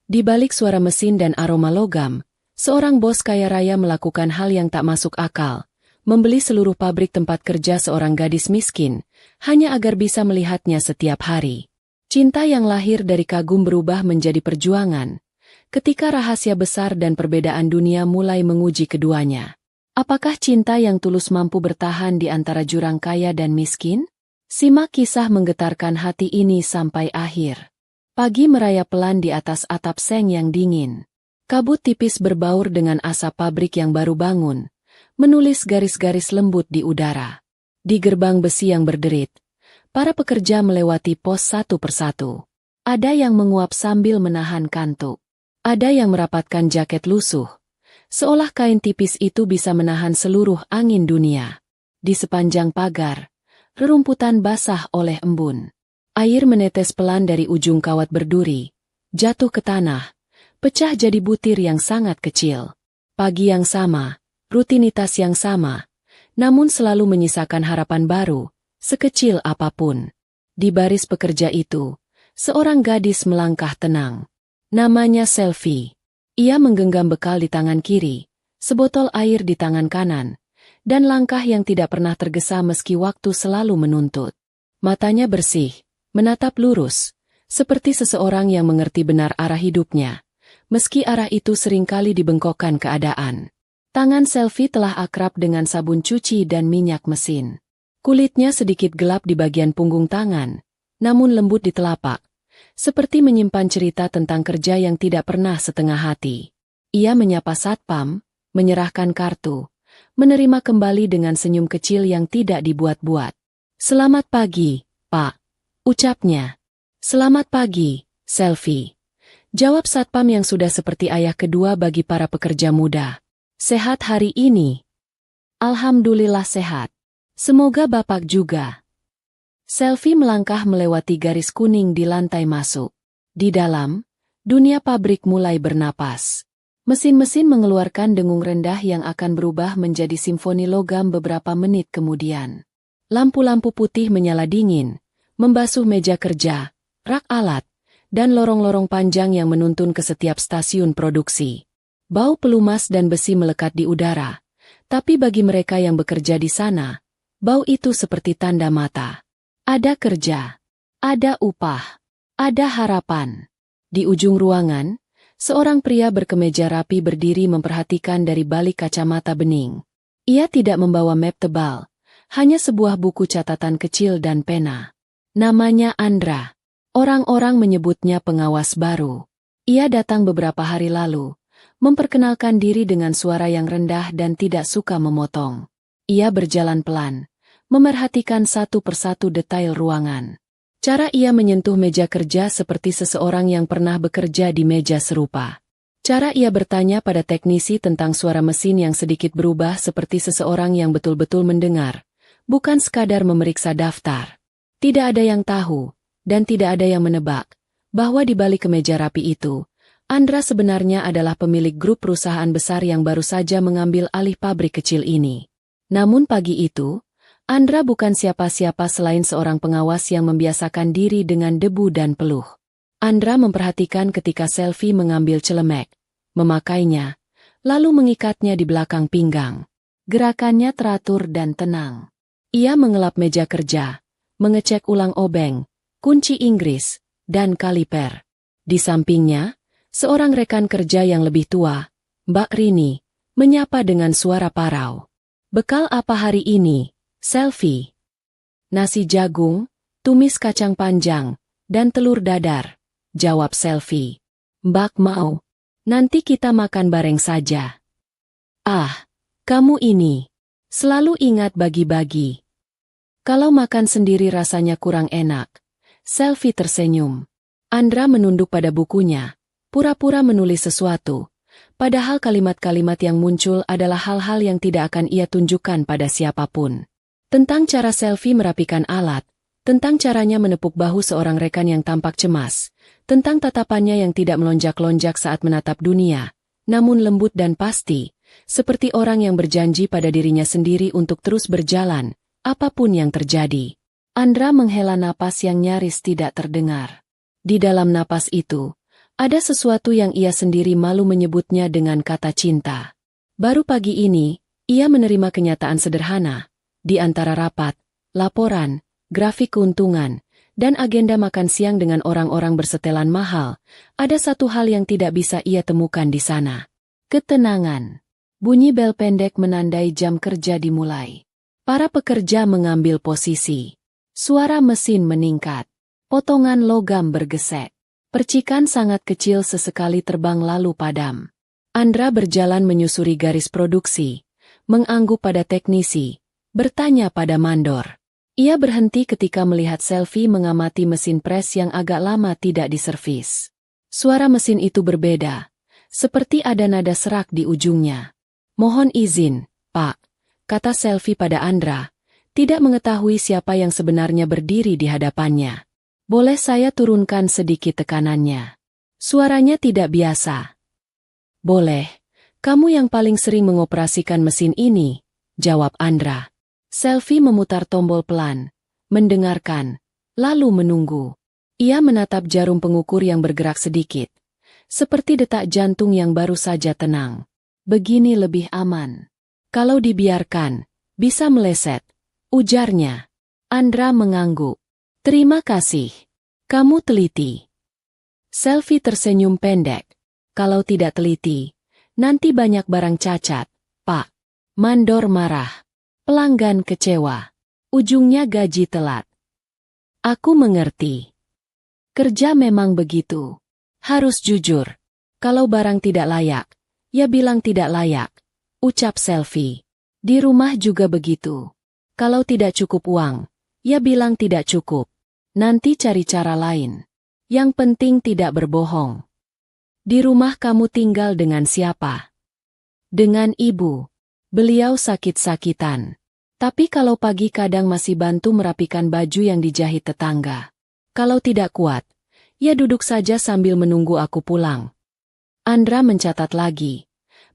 Di balik suara mesin dan aroma logam, seorang bos kaya raya melakukan hal yang tak masuk akal, membeli seluruh pabrik tempat kerja seorang gadis miskin, hanya agar bisa melihatnya setiap hari. Cinta yang lahir dari kagum berubah menjadi perjuangan, ketika rahasia besar dan perbedaan dunia mulai menguji keduanya. Apakah cinta yang tulus mampu bertahan di antara jurang kaya dan miskin? Simak kisah menggetarkan hati ini sampai akhir. Pagi merayap pelan di atas atap seng yang dingin. Kabut tipis berbaur dengan asap pabrik yang baru bangun, menulis garis-garis lembut di udara. Di gerbang besi yang berderit, para pekerja melewati pos satu persatu. Ada yang menguap sambil menahan kantuk. Ada yang merapatkan jaket lusuh, seolah kain tipis itu bisa menahan seluruh angin dunia. Di sepanjang pagar, rerumputan basah oleh embun. Air menetes pelan dari ujung kawat berduri, jatuh ke tanah, pecah jadi butir yang sangat kecil. Pagi yang sama, rutinitas yang sama, namun selalu menyisakan harapan baru, sekecil apapun. Di baris pekerja itu, seorang gadis melangkah tenang. Namanya Selvi. Ia menggenggam bekal di tangan kiri, sebotol air di tangan kanan, dan langkah yang tidak pernah tergesa meski waktu selalu menuntut. Matanya bersih, menatap lurus, seperti seseorang yang mengerti benar arah hidupnya, meski arah itu seringkali dibengkokkan keadaan. Tangan Selvi telah akrab dengan sabun cuci dan minyak mesin. Kulitnya sedikit gelap di bagian punggung tangan, namun lembut di telapak, seperti menyimpan cerita tentang kerja yang tidak pernah setengah hati. Ia menyapa satpam, menyerahkan kartu, menerima kembali dengan senyum kecil yang tidak dibuat-buat. "Selamat pagi, Pak," ucapnya. "Selamat pagi, Selvi," jawab satpam yang sudah seperti ayah kedua bagi para pekerja muda. "Sehat hari ini?" "Alhamdulillah sehat. Semoga Bapak juga." Selvi melangkah melewati garis kuning di lantai masuk. Di dalam, dunia pabrik mulai bernapas. Mesin-mesin mengeluarkan dengung rendah yang akan berubah menjadi simfoni logam beberapa menit kemudian. Lampu-lampu putih menyala dingin, membasuh meja kerja, rak alat, dan lorong-lorong panjang yang menuntun ke setiap stasiun produksi. Bau pelumas dan besi melekat di udara, tapi bagi mereka yang bekerja di sana, bau itu seperti tanda mata. Ada kerja, ada upah, ada harapan. Di ujung ruangan, seorang pria berkemeja rapi berdiri memperhatikan dari balik kacamata bening. Ia tidak membawa map tebal, hanya sebuah buku catatan kecil dan pena. Namanya Andra. Orang-orang menyebutnya pengawas baru. Ia datang beberapa hari lalu, memperkenalkan diri dengan suara yang rendah dan tidak suka memotong. Ia berjalan pelan, memerhatikan satu persatu detail ruangan. Cara ia menyentuh meja kerja seperti seseorang yang pernah bekerja di meja serupa. Cara ia bertanya pada teknisi tentang suara mesin yang sedikit berubah seperti seseorang yang betul-betul mendengar, bukan sekadar memeriksa daftar. Tidak ada yang tahu, dan tidak ada yang menebak, bahwa di balik kemeja rapi itu, Andra sebenarnya adalah pemilik grup perusahaan besar yang baru saja mengambil alih pabrik kecil ini. Namun pagi itu, Andra bukan siapa-siapa selain seorang pengawas yang membiasakan diri dengan debu dan peluh. Andra memperhatikan ketika Selvi mengambil celemek, memakainya, lalu mengikatnya di belakang pinggang. Gerakannya teratur dan tenang. Ia mengelap meja kerja, mengecek ulang obeng, kunci Inggris, dan kaliper. Di sampingnya, seorang rekan kerja yang lebih tua, Mbak Rini, menyapa dengan suara parau. "Bekal apa hari ini, Selvi?" "Nasi jagung, tumis kacang panjang, dan telur dadar," jawab Selvi. "Mbak mau? Nanti kita makan bareng saja." "Ah, kamu ini selalu ingat bagi-bagi. Kalau makan sendiri rasanya kurang enak." Selvi tersenyum. Andra menunduk pada bukunya, pura-pura menulis sesuatu, padahal kalimat-kalimat yang muncul adalah hal-hal yang tidak akan ia tunjukkan pada siapapun. Tentang cara Selvi merapikan alat, tentang caranya menepuk bahu seorang rekan yang tampak cemas, tentang tatapannya yang tidak melonjak-lonjak saat menatap dunia, namun lembut dan pasti, seperti orang yang berjanji pada dirinya sendiri untuk terus berjalan, apapun yang terjadi. Andra menghela napas yang nyaris tidak terdengar. Di dalam napas itu, Ada sesuatu yang ia sendiri malu menyebutnya dengan kata cinta. Baru pagi ini, ia menerima kenyataan sederhana. Di antara rapat, laporan, grafik keuntungan, dan agenda makan siang dengan orang-orang bersetelan mahal, ada satu hal yang tidak bisa ia temukan di sana. Ketenangan. Bunyi bel pendek menandai jam kerja dimulai. Para pekerja mengambil posisi. Suara mesin meningkat. Potongan logam bergesek. Percikan sangat kecil sesekali terbang lalu padam. Andra berjalan menyusuri garis produksi, mengangguk pada teknisi, bertanya pada mandor. Ia berhenti ketika melihat Selvi mengamati mesin pres yang agak lama tidak diservis. Suara mesin itu berbeda, seperti ada nada serak di ujungnya. "Mohon izin, Pak," kata Selvi pada Andra, tidak mengetahui siapa yang sebenarnya berdiri di hadapannya. "Boleh saya turunkan sedikit tekanannya?" Suaranya tidak biasa. "Boleh, kamu yang paling sering mengoperasikan mesin ini," jawab Andra. Selvi memutar tombol pelan, mendengarkan, lalu menunggu. Ia menatap jarum pengukur yang bergerak sedikit, seperti detak jantung yang baru saja tenang. Begini lebih aman. Kalau dibiarkan, bisa meleset, ujarnya. Andra mengangguk. "Terima kasih. Kamu teliti." Selvi tersenyum pendek. "Kalau tidak teliti, nanti banyak barang cacat, Pak." Mandor marah. Pelanggan kecewa. Ujungnya gaji telat. "Aku mengerti. Kerja memang begitu. Harus jujur. Kalau barang tidak layak, ya bilang tidak layak," ucap Selvi. "Di rumah juga begitu. Kalau tidak cukup uang, ya bilang tidak cukup. Nanti cari cara lain. Yang penting tidak berbohong." "Di rumah kamu tinggal dengan siapa?" "Dengan ibu. Beliau sakit-sakitan. Tapi kalau pagi kadang masih bantu merapikan baju yang dijahit tetangga. Kalau tidak kuat, ya duduk saja sambil menunggu aku pulang." Andra mencatat lagi.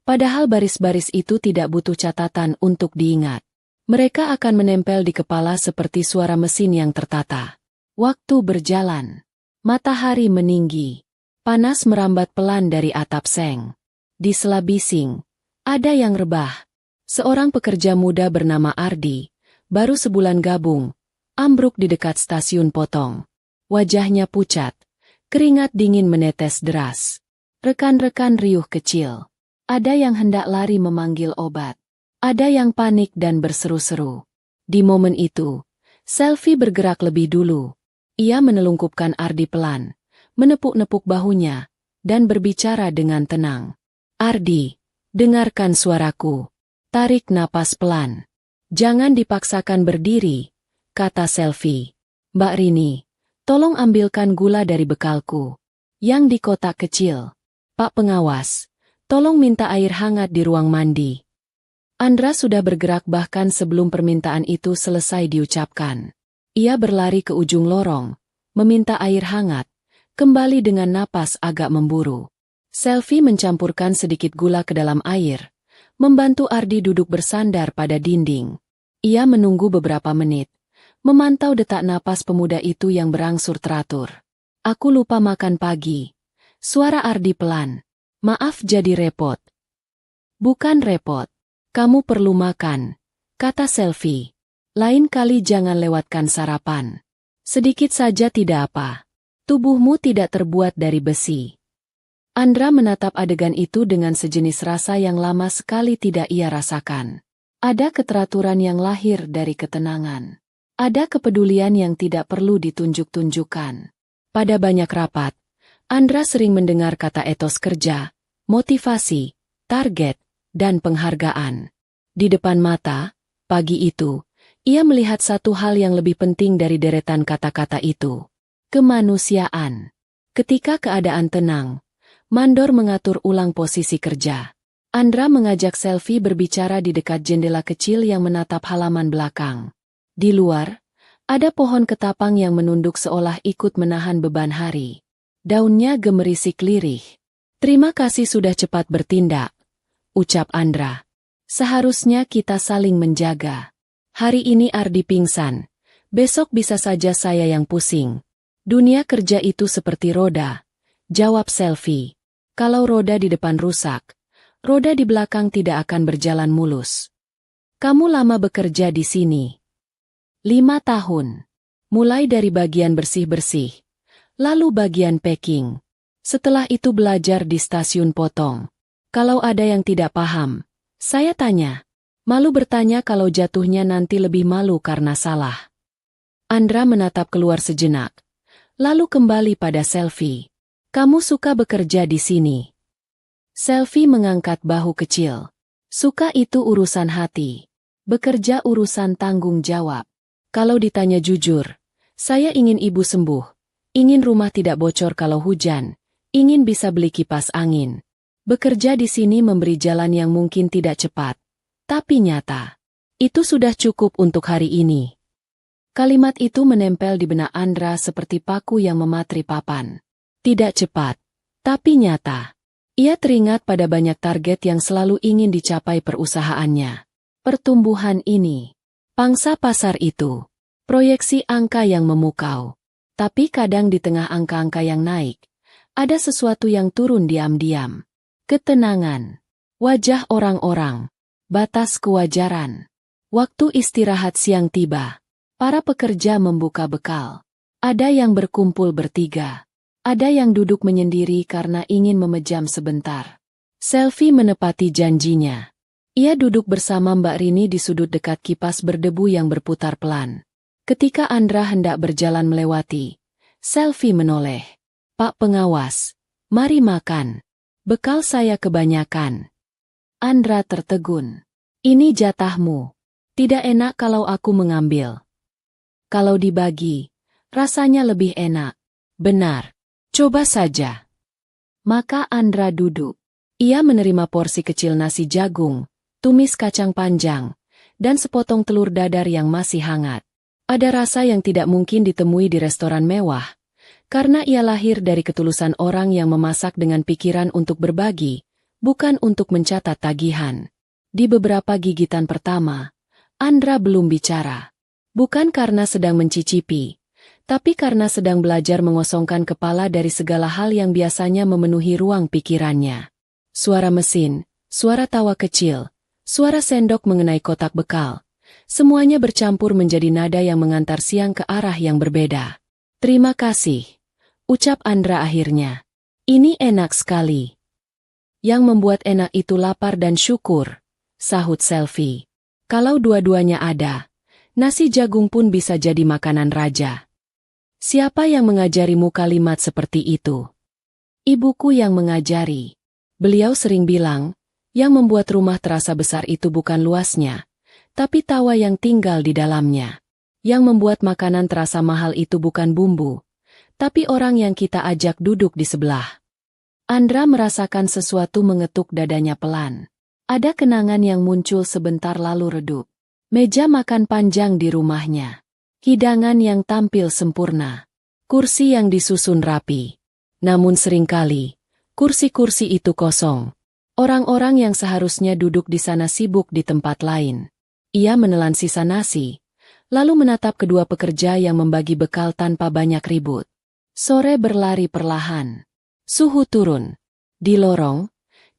Padahal baris-baris itu tidak butuh catatan untuk diingat. Mereka akan menempel di kepala seperti suara mesin yang tertata. Waktu berjalan. Matahari meninggi. Panas merambat pelan dari atap seng. Di sela bising, ada yang rebah. Seorang pekerja muda bernama Ardi, baru sebulan gabung, ambruk di dekat stasiun potong. Wajahnya pucat, keringat dingin menetes deras. Rekan-rekan riuh kecil. Ada yang hendak lari memanggil obat. Ada yang panik dan berseru-seru. Di momen itu, Selvi bergerak lebih dulu. Ia menelungkupkan Ardi pelan, menepuk-nepuk bahunya, dan berbicara dengan tenang. "Ardi, dengarkan suaraku. Tarik napas pelan. Jangan dipaksakan berdiri," kata Selvi. "Mbak Rini, tolong ambilkan gula dari bekalku. Yang di kotak kecil. Pak pengawas, tolong minta air hangat di ruang mandi." Andra sudah bergerak bahkan sebelum permintaan itu selesai diucapkan. Ia berlari ke ujung lorong, meminta air hangat, kembali dengan napas agak memburu. Selvi mencampurkan sedikit gula ke dalam air, membantu Ardi duduk bersandar pada dinding. Ia menunggu beberapa menit, memantau detak napas pemuda itu yang berangsur teratur. "Aku lupa makan pagi." Suara Ardi pelan. "Maaf jadi repot." "Bukan repot. Kamu perlu makan," kata Selvi. "Lain kali jangan lewatkan sarapan. Sedikit saja tidak apa. Tubuhmu tidak terbuat dari besi." Andra menatap adegan itu dengan sejenis rasa yang lama sekali tidak ia rasakan. Ada keteraturan yang lahir dari ketenangan. Ada kepedulian yang tidak perlu ditunjuk-tunjukkan. Pada banyak rapat, Andra sering mendengar kata etos kerja, motivasi, target, dan penghargaan. Di depan mata, pagi itu, ia melihat satu hal yang lebih penting dari deretan kata-kata itu. Kemanusiaan. Ketika keadaan tenang, mandor mengatur ulang posisi kerja. Andra mengajak Selvi berbicara di dekat jendela kecil yang menatap halaman belakang. Di luar, ada pohon ketapang yang menunduk seolah ikut menahan beban hari. Daunnya gemerisik lirih. "Terima kasih sudah cepat bertindak," ucap Andra. "Seharusnya kita saling menjaga. Hari ini Ardi pingsan, besok bisa saja saya yang pusing. Dunia kerja itu seperti roda. Jawab Selfie. Kalau roda di depan rusak, roda di belakang tidak akan berjalan mulus. Kamu lama bekerja di sini? 5 tahun. Mulai dari bagian bersih-bersih, lalu bagian packing. Setelah itu belajar di stasiun potong. Kalau ada yang tidak paham, saya tanya. Malu bertanya kalau jatuhnya nanti lebih malu karena salah. Andra menatap keluar sejenak, lalu kembali pada Selfie. Kamu suka bekerja di sini? Selfie mengangkat bahu kecil. Suka itu urusan hati. Bekerja urusan tanggung jawab. Kalau ditanya jujur, saya ingin ibu sembuh. Ingin rumah tidak bocor kalau hujan. Ingin bisa beli kipas angin. Bekerja di sini memberi jalan yang mungkin tidak cepat, tapi nyata. Itu sudah cukup untuk hari ini. Kalimat itu menempel di benak Andra seperti paku yang mematri papan. Tidak cepat, tapi nyata. Ia teringat pada banyak target yang selalu ingin dicapai perusahaannya. Pertumbuhan ini, pangsa pasar itu, proyeksi angka yang memukau. Tapi kadang di tengah angka-angka yang naik, ada sesuatu yang turun diam-diam. Ketenangan, wajah orang-orang, batas kewajaran. Waktu istirahat siang tiba. Para pekerja membuka bekal. Ada yang berkumpul bertiga. Ada yang duduk menyendiri karena ingin memejam sebentar. Selfie menepati janjinya. Ia duduk bersama Mbak Rini di sudut dekat kipas berdebu yang berputar pelan. Ketika Andra hendak berjalan melewati, Selfie menoleh. Pak pengawas, mari makan. Bekal saya kebanyakan. Andra tertegun. Ini jatahmu. Tidak enak kalau aku mengambil. Kalau dibagi, rasanya lebih enak. Benar. Coba saja. Maka Andra duduk. Ia menerima porsi kecil nasi jagung, tumis kacang panjang, dan sepotong telur dadar yang masih hangat. Ada rasa yang tidak mungkin ditemui di restoran mewah, karena ia lahir dari ketulusan orang yang memasak dengan pikiran untuk berbagi, bukan untuk mencatat tagihan. Di beberapa gigitan pertama, Andra belum bicara. Bukan karena sedang mencicipi, tapi karena sedang belajar mengosongkan kepala dari segala hal yang biasanya memenuhi ruang pikirannya. Suara mesin, suara tawa kecil, suara sendok mengenai kotak bekal. Semuanya bercampur menjadi nada yang mengantar siang ke arah yang berbeda. Terima kasih, ucap Andra akhirnya. Ini enak sekali. Yang membuat enak itu lapar dan syukur, sahut Selfie. Kalau dua-duanya ada, nasi jagung pun bisa jadi makanan raja. Siapa yang mengajarimu kalimat seperti itu? Ibuku yang mengajari. Beliau sering bilang, yang membuat rumah terasa besar itu bukan luasnya, tapi tawa yang tinggal di dalamnya. Yang membuat makanan terasa mahal itu bukan bumbu, tapi orang yang kita ajak duduk di sebelah. Andra merasakan sesuatu mengetuk dadanya pelan. Ada kenangan yang muncul sebentar lalu redup. Meja makan panjang di rumahnya. Hidangan yang tampil sempurna. Kursi yang disusun rapi. Namun seringkali, kursi-kursi itu kosong. Orang-orang yang seharusnya duduk di sana sibuk di tempat lain. Ia menelan sisa nasi, lalu menatap kedua pekerja yang membagi bekal tanpa banyak ribut. Sore berlari perlahan. Suhu turun. Di lorong,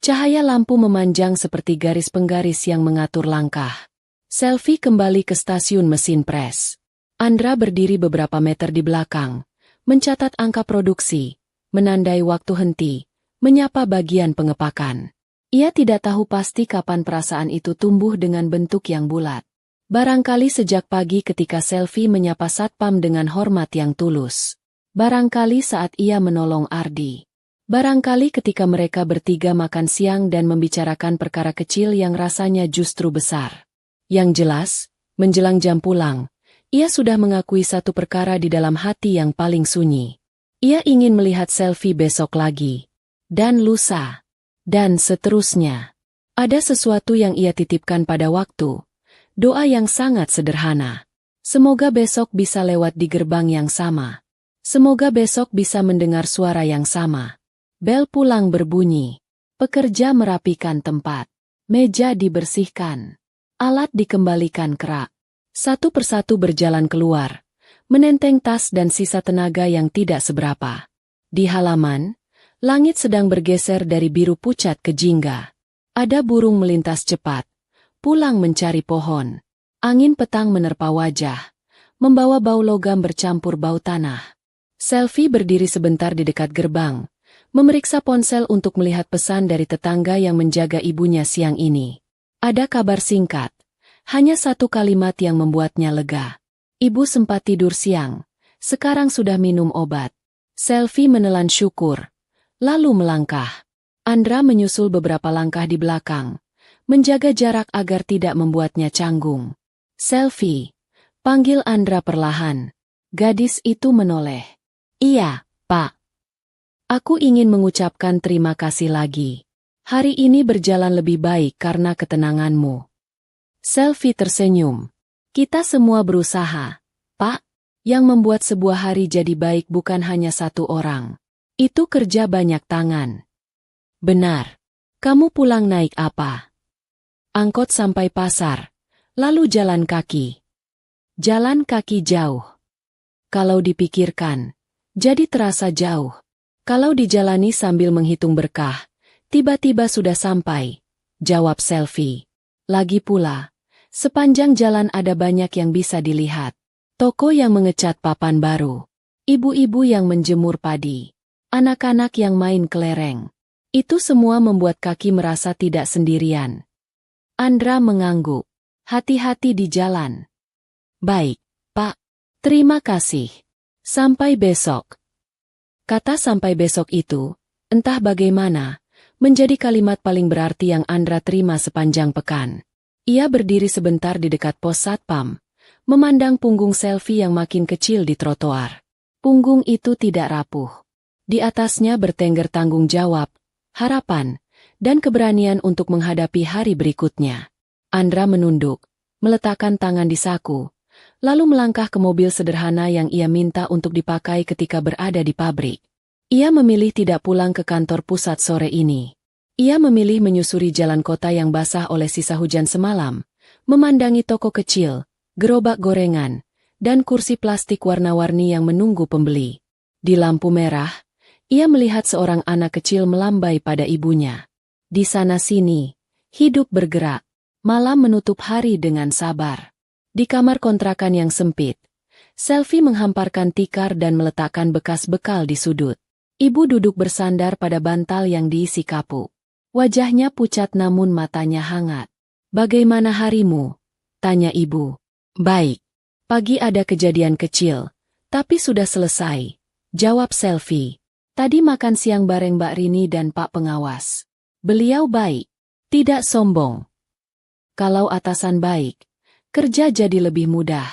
cahaya lampu memanjang seperti garis penggaris yang mengatur langkah. Selfie kembali ke stasiun mesin pres. Andra berdiri beberapa meter di belakang, mencatat angka produksi, menandai waktu henti, menyapa bagian pengepakan. Ia tidak tahu pasti kapan perasaan itu tumbuh dengan bentuk yang bulat. Barangkali sejak pagi ketika Selfie menyapa satpam dengan hormat yang tulus. Barangkali saat ia menolong Ardi. Barangkali ketika mereka bertiga makan siang dan membicarakan perkara kecil yang rasanya justru besar. Yang jelas, menjelang jam pulang, ia sudah mengakui satu perkara di dalam hati yang paling sunyi. Ia ingin melihat Selfie besok lagi. Dan lusa. Dan seterusnya. Ada sesuatu yang ia titipkan pada waktu. Doa yang sangat sederhana. Semoga besok bisa lewat di gerbang yang sama. Semoga besok bisa mendengar suara yang sama. Bel pulang berbunyi. Pekerja merapikan tempat. Meja dibersihkan. Alat dikembalikan kerak. Satu persatu berjalan keluar, menenteng tas dan sisa tenaga yang tidak seberapa. Di halaman, Langit sedang bergeser dari biru pucat ke jingga. Ada burung melintas cepat, pulang mencari pohon. Angin petang menerpa wajah, membawa bau logam bercampur bau tanah. Selvi berdiri sebentar di dekat gerbang, memeriksa ponsel untuk melihat pesan dari tetangga yang menjaga ibunya siang ini. Ada kabar singkat, hanya satu kalimat yang membuatnya lega. Ibu sempat tidur siang, sekarang sudah minum obat. Selvi menelan syukur, lalu melangkah. Andra menyusul beberapa langkah di belakang, menjaga jarak agar tidak membuatnya canggung. Selvi, panggil Andra perlahan. Gadis itu menoleh. Iya, Pak. Aku ingin mengucapkan terima kasih lagi. Hari ini berjalan lebih baik karena ketenanganmu. Selvi tersenyum. Kita semua berusaha, Pak. Yang membuat sebuah hari jadi baik bukan hanya satu orang. Itu kerja banyak tangan. Benar. Kamu pulang naik apa? Angkot sampai pasar, lalu jalan kaki. Jalan kaki jauh. Kalau dipikirkan, jadi terasa jauh. Kalau dijalani sambil menghitung berkah, tiba-tiba sudah sampai, jawab Selvi. Lagi pula, sepanjang jalan ada banyak yang bisa dilihat. Toko yang mengecat papan baru, ibu-ibu yang menjemur padi, anak-anak yang main kelereng. Itu semua membuat kaki merasa tidak sendirian. Andra mengangguk. Hati-hati di jalan. Baik, Pak. Terima kasih. Sampai besok. Kata sampai besok itu, entah bagaimana, menjadi kalimat paling berarti yang Andra terima sepanjang pekan. Ia berdiri sebentar di dekat pos satpam, memandang punggung Selvi yang makin kecil di trotoar. Punggung itu tidak rapuh. Di atasnya bertengger tanggung jawab, harapan, dan keberanian untuk menghadapi hari berikutnya. Andra menunduk, meletakkan tangan di saku, lalu melangkah ke mobil sederhana yang ia minta untuk dipakai ketika berada di pabrik. Ia memilih tidak pulang ke kantor pusat sore ini. Ia memilih menyusuri jalan kota yang basah oleh sisa hujan semalam, memandangi toko kecil, gerobak gorengan, dan kursi plastik warna-warni yang menunggu pembeli. Di lampu merah, ia melihat seorang anak kecil melambai pada ibunya. Di sana-sini, hidup bergerak, malam menutup hari dengan sabar. Di kamar kontrakan yang sempit, Selvi menghamparkan tikar dan meletakkan bekas bekal di sudut. Ibu duduk bersandar pada bantal yang diisi kapuk. Wajahnya pucat namun matanya hangat. Bagaimana harimu? Tanya ibu. Baik. Pagi ada kejadian kecil, tapi sudah selesai, jawab Selvi. Tadi makan siang bareng Mbak Rini dan Pak Pengawas. Beliau baik, tidak sombong. Kalau atasan baik, kerja jadi lebih mudah.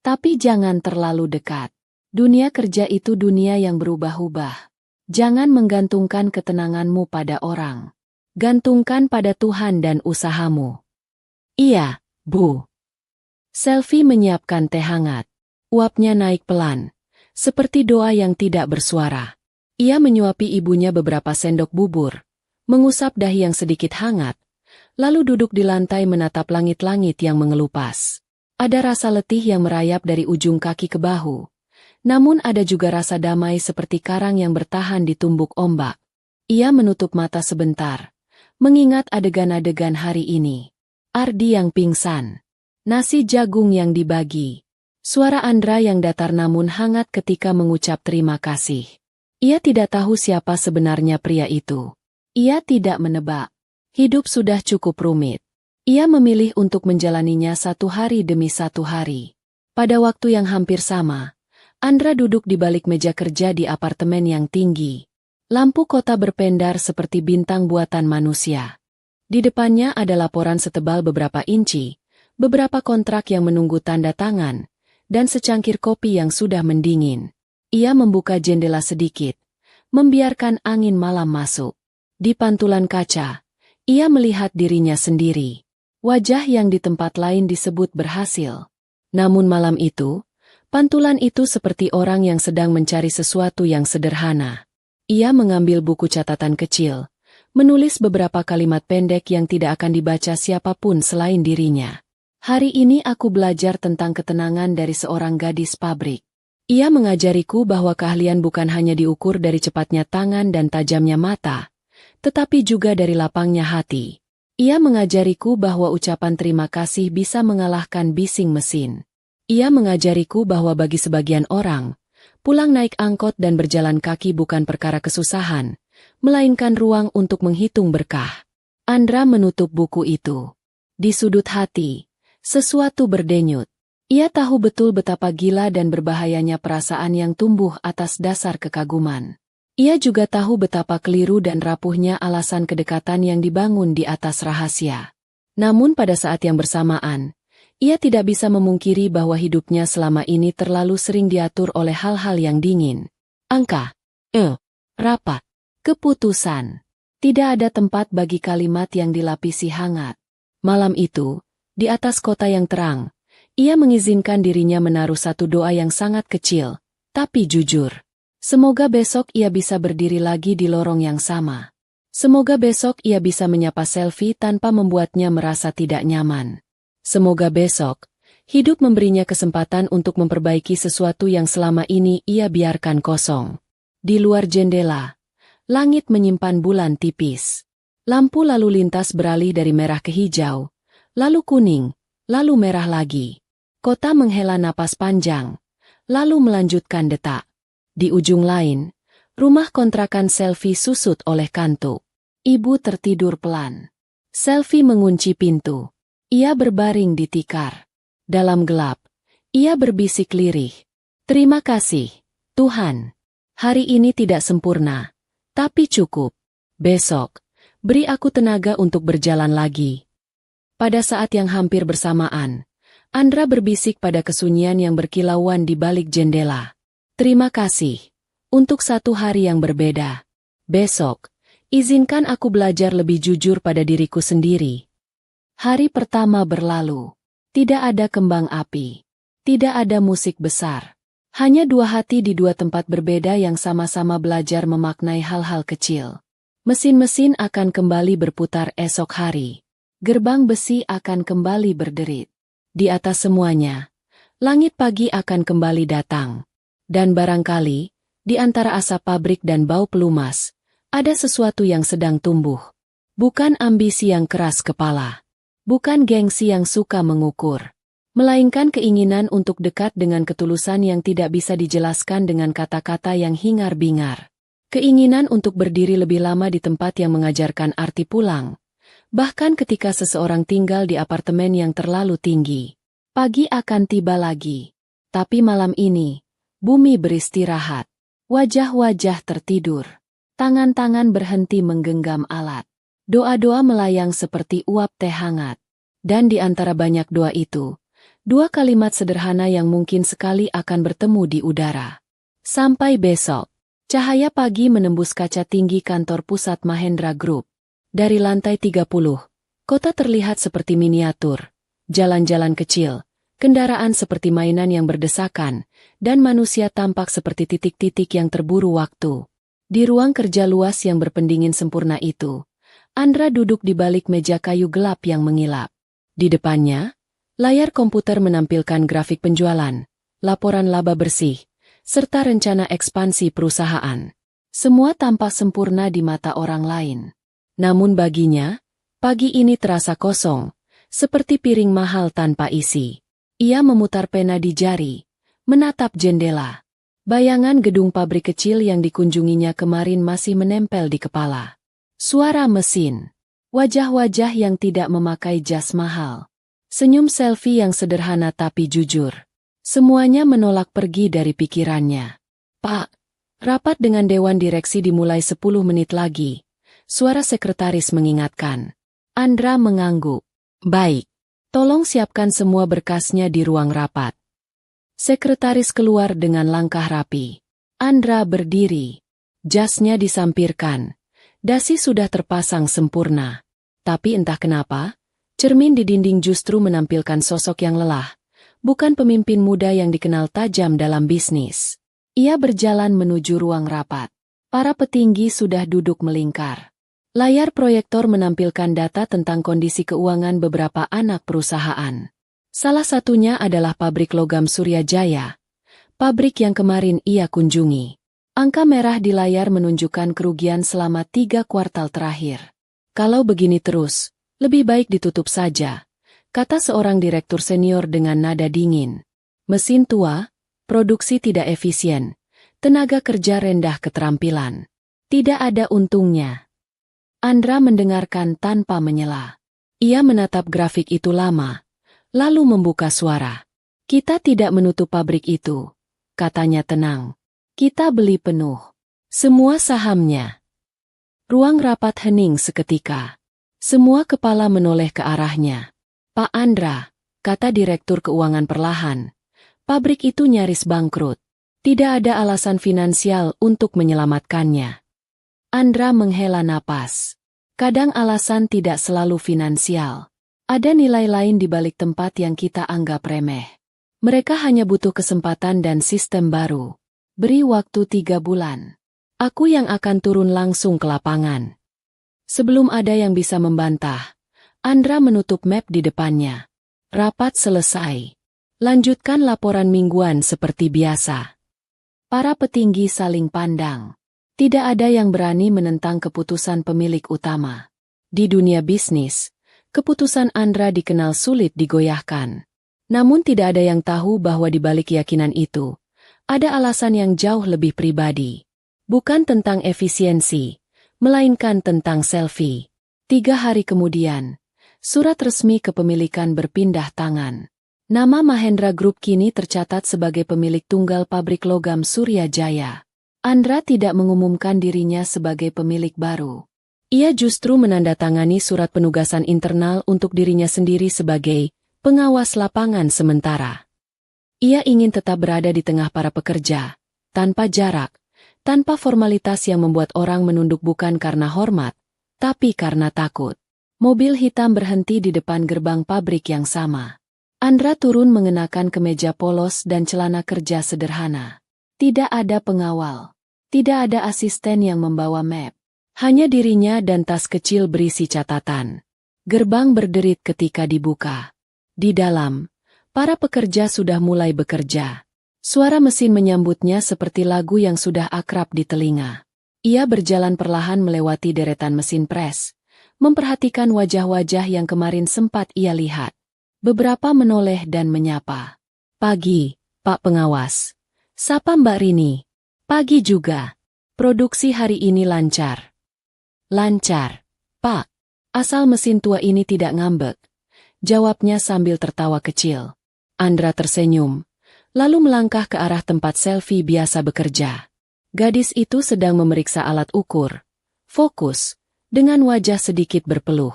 Tapi jangan terlalu dekat. Dunia kerja itu dunia yang berubah-ubah. Jangan menggantungkan ketenanganmu pada orang. Gantungkan pada Tuhan dan usahamu. Iya, Bu. Selvi menyiapkan teh hangat. Uapnya naik pelan, seperti doa yang tidak bersuara. Ia menyuapi ibunya beberapa sendok bubur, mengusap dahi yang sedikit hangat, lalu duduk di lantai menatap langit-langit yang mengelupas. Ada rasa letih yang merayap dari ujung kaki ke bahu, namun ada juga rasa damai seperti karang yang bertahan di tumbuk ombak. Ia menutup mata sebentar, mengingat adegan-adegan hari ini. Ardi yang pingsan, nasi jagung yang dibagi, suara Andra yang datar namun hangat ketika mengucap terima kasih. Ia tidak tahu siapa sebenarnya pria itu. Ia tidak menebak. Hidup sudah cukup rumit. Ia memilih untuk menjalaninya satu hari demi satu hari. Pada waktu yang hampir sama, Andra duduk di balik meja kerja di apartemen yang tinggi. Lampu kota berpendar seperti bintang buatan manusia. Di depannya ada laporan setebal beberapa inci, beberapa kontrak yang menunggu tanda tangan, dan secangkir kopi yang sudah mendingin. Ia membuka jendela sedikit, membiarkan angin malam masuk. Di pantulan kaca, ia melihat dirinya sendiri. Wajah yang di tempat lain disebut berhasil. Namun malam itu, pantulan itu seperti orang yang sedang mencari sesuatu yang sederhana. Ia mengambil buku catatan kecil, menulis beberapa kalimat pendek yang tidak akan dibaca siapapun selain dirinya. Hari ini aku belajar tentang ketenangan dari seorang gadis pabrik. Ia mengajariku bahwa keahlian bukan hanya diukur dari cepatnya tangan dan tajamnya mata, tetapi juga dari lapangnya hati. Ia mengajariku bahwa ucapan terima kasih bisa mengalahkan bising mesin. Ia mengajariku bahwa bagi sebagian orang, pulang naik angkot dan berjalan kaki bukan perkara kesusahan, melainkan ruang untuk menghitung berkah. Andra menutup buku itu. Di sudut hati, sesuatu berdenyut. Ia tahu betul betapa gila dan berbahayanya perasaan yang tumbuh atas dasar kekaguman. Ia juga tahu betapa keliru dan rapuhnya alasan kedekatan yang dibangun di atas rahasia. Namun pada saat yang bersamaan, ia tidak bisa memungkiri bahwa hidupnya selama ini terlalu sering diatur oleh hal-hal yang dingin. Angka, rapat, keputusan. Tidak ada tempat bagi kalimat yang dilapisi hangat. Malam itu, di atas kota yang terang, ia mengizinkan dirinya menaruh satu doa yang sangat kecil, tapi jujur. Semoga besok ia bisa berdiri lagi di lorong yang sama. Semoga besok ia bisa menyapa Selvi tanpa membuatnya merasa tidak nyaman. Semoga besok, hidup memberinya kesempatan untuk memperbaiki sesuatu yang selama ini ia biarkan kosong. Di luar jendela, langit menyimpan bulan tipis. Lampu lalu lintas beralih dari merah ke hijau, lalu kuning, lalu merah lagi. Kota menghela napas panjang, lalu melanjutkan detak. Di ujung lain, rumah kontrakan Selvi susut oleh kantuk. Ibu tertidur pelan. Selvi mengunci pintu. Ia berbaring di tikar. Dalam gelap, ia berbisik lirih. Terima kasih, Tuhan. Hari ini tidak sempurna, tapi cukup. Besok, beri aku tenaga untuk berjalan lagi. Pada saat yang hampir bersamaan, Andra berbisik pada kesunyian yang berkilauan di balik jendela. Terima kasih untuk satu hari yang berbeda. Besok, izinkan aku belajar lebih jujur pada diriku sendiri. Hari pertama berlalu. Tidak ada kembang api. Tidak ada musik besar. Hanya dua hati di dua tempat berbeda yang sama-sama belajar memaknai hal-hal kecil. Mesin-mesin akan kembali berputar esok hari. Gerbang besi akan kembali berderit. Di atas semuanya, langit pagi akan kembali datang. Dan barangkali, di antara asap pabrik dan bau pelumas, ada sesuatu yang sedang tumbuh. Bukan ambisi yang keras kepala. Bukan gengsi yang suka mengukur. Melainkan keinginan untuk dekat dengan ketulusan yang tidak bisa dijelaskan dengan kata-kata yang hingar-bingar. Keinginan untuk berdiri lebih lama di tempat yang mengajarkan arti pulang. Bahkan ketika seseorang tinggal di apartemen yang terlalu tinggi. Pagi akan tiba lagi. Tapi malam ini, bumi beristirahat. Wajah-wajah tertidur. Tangan-tangan berhenti menggenggam alat. Doa-doa melayang seperti uap teh hangat. Dan di antara banyak doa itu, dua kalimat sederhana yang mungkin sekali akan bertemu di udara. Sampai besok. Cahaya pagi menembus kaca tinggi kantor pusat Mahendra Group. Dari lantai 30, kota terlihat seperti miniatur. Jalan-jalan kecil. Kendaraan seperti mainan yang berdesakan, dan manusia tampak seperti titik-titik yang terburu waktu. Di ruang kerja luas yang berpendingin sempurna itu, Andra duduk di balik meja kayu gelap yang mengilap. Di depannya, layar komputer menampilkan grafik penjualan, laporan laba bersih, serta rencana ekspansi perusahaan. Semua tampak sempurna di mata orang lain. Namun baginya, pagi ini terasa kosong, seperti piring mahal tanpa isi. Ia memutar pena di jari, menatap jendela. Bayangan gedung pabrik kecil yang dikunjunginya kemarin masih menempel di kepala. Suara mesin. Wajah-wajah yang tidak memakai jas mahal. Senyum Selvi yang sederhana tapi jujur. Semuanya menolak pergi dari pikirannya. Pak, rapat dengan Dewan Direksi dimulai 10 menit lagi. Suara sekretaris mengingatkan. Andra mengangguk. Baik. Tolong siapkan semua berkasnya di ruang rapat. Sekretaris keluar dengan langkah rapi. Andra berdiri. Jasnya disampirkan. Dasi sudah terpasang sempurna. Tapi entah kenapa, cermin di dinding justru menampilkan sosok yang lelah. Bukan pemimpin muda yang dikenal tajam dalam bisnis. Ia berjalan menuju ruang rapat. Para petinggi sudah duduk melingkar. Layar proyektor menampilkan data tentang kondisi keuangan beberapa anak perusahaan. Salah satunya adalah pabrik logam Surya Jaya. pabrik yang kemarin ia kunjungi. Angka merah di layar menunjukkan kerugian selama 3 kuartal terakhir. Kalau begini terus, lebih baik ditutup saja, kata seorang direktur senior dengan nada dingin. Mesin tua, produksi tidak efisien, tenaga kerja rendah keterampilan. Tidak ada untungnya. Andra mendengarkan tanpa menyela. Ia menatap grafik itu lama, lalu membuka suara. Kita tidak menutup pabrik itu, katanya tenang. Kita beli penuh. Semua sahamnya. Ruang rapat hening seketika. Semua kepala menoleh ke arahnya. Pak Andra, kata Direktur Keuangan perlahan. Pabrik itu nyaris bangkrut. Tidak ada alasan finansial untuk menyelamatkannya. Andra menghela napas. Kadang alasan tidak selalu finansial. Ada nilai lain di balik tempat yang kita anggap remeh. Mereka hanya butuh kesempatan dan sistem baru. Beri waktu 3 bulan. Aku yang akan turun langsung ke lapangan. Sebelum ada yang bisa membantah, Andra menutup map di depannya. Rapat selesai. Lanjutkan laporan mingguan seperti biasa. Para petinggi saling pandang. Tidak ada yang berani menentang keputusan pemilik utama. Di dunia bisnis, keputusan Andra dikenal sulit digoyahkan. Namun tidak ada yang tahu bahwa di balik keyakinan itu, ada alasan yang jauh lebih pribadi. Bukan tentang efisiensi, melainkan tentang selfie. 3 hari kemudian, surat resmi kepemilikan berpindah tangan. Nama Mahendra Group kini tercatat sebagai pemilik tunggal pabrik logam Surya Jaya. Andra tidak mengumumkan dirinya sebagai pemilik baru. Ia justru menandatangani surat penugasan internal untuk dirinya sendiri sebagai pengawas lapangan sementara. Ia ingin tetap berada di tengah para pekerja, tanpa jarak, tanpa formalitas yang membuat orang menunduk bukan karena hormat, tapi karena takut. Mobil hitam berhenti di depan gerbang pabrik yang sama. Andra turun mengenakan kemeja polos dan celana kerja sederhana. Tidak ada pengawal. Tidak ada asisten yang membawa map. Hanya dirinya dan tas kecil berisi catatan. Gerbang berderit ketika dibuka. Di dalam, para pekerja sudah mulai bekerja. Suara mesin menyambutnya seperti lagu yang sudah akrab di telinga. Ia berjalan perlahan melewati deretan mesin pres, memperhatikan wajah-wajah yang kemarin sempat ia lihat. Beberapa menoleh dan menyapa. Pagi, Pak Pengawas. Sapa Mbak Rini. Pagi juga. Produksi hari ini lancar. Lancar, Pak. Asal mesin tua ini tidak ngambek. Jawabnya sambil tertawa kecil. Andra tersenyum, lalu melangkah ke arah tempat selfie biasa bekerja. Gadis itu sedang memeriksa alat ukur. Fokus, dengan wajah sedikit berpeluh.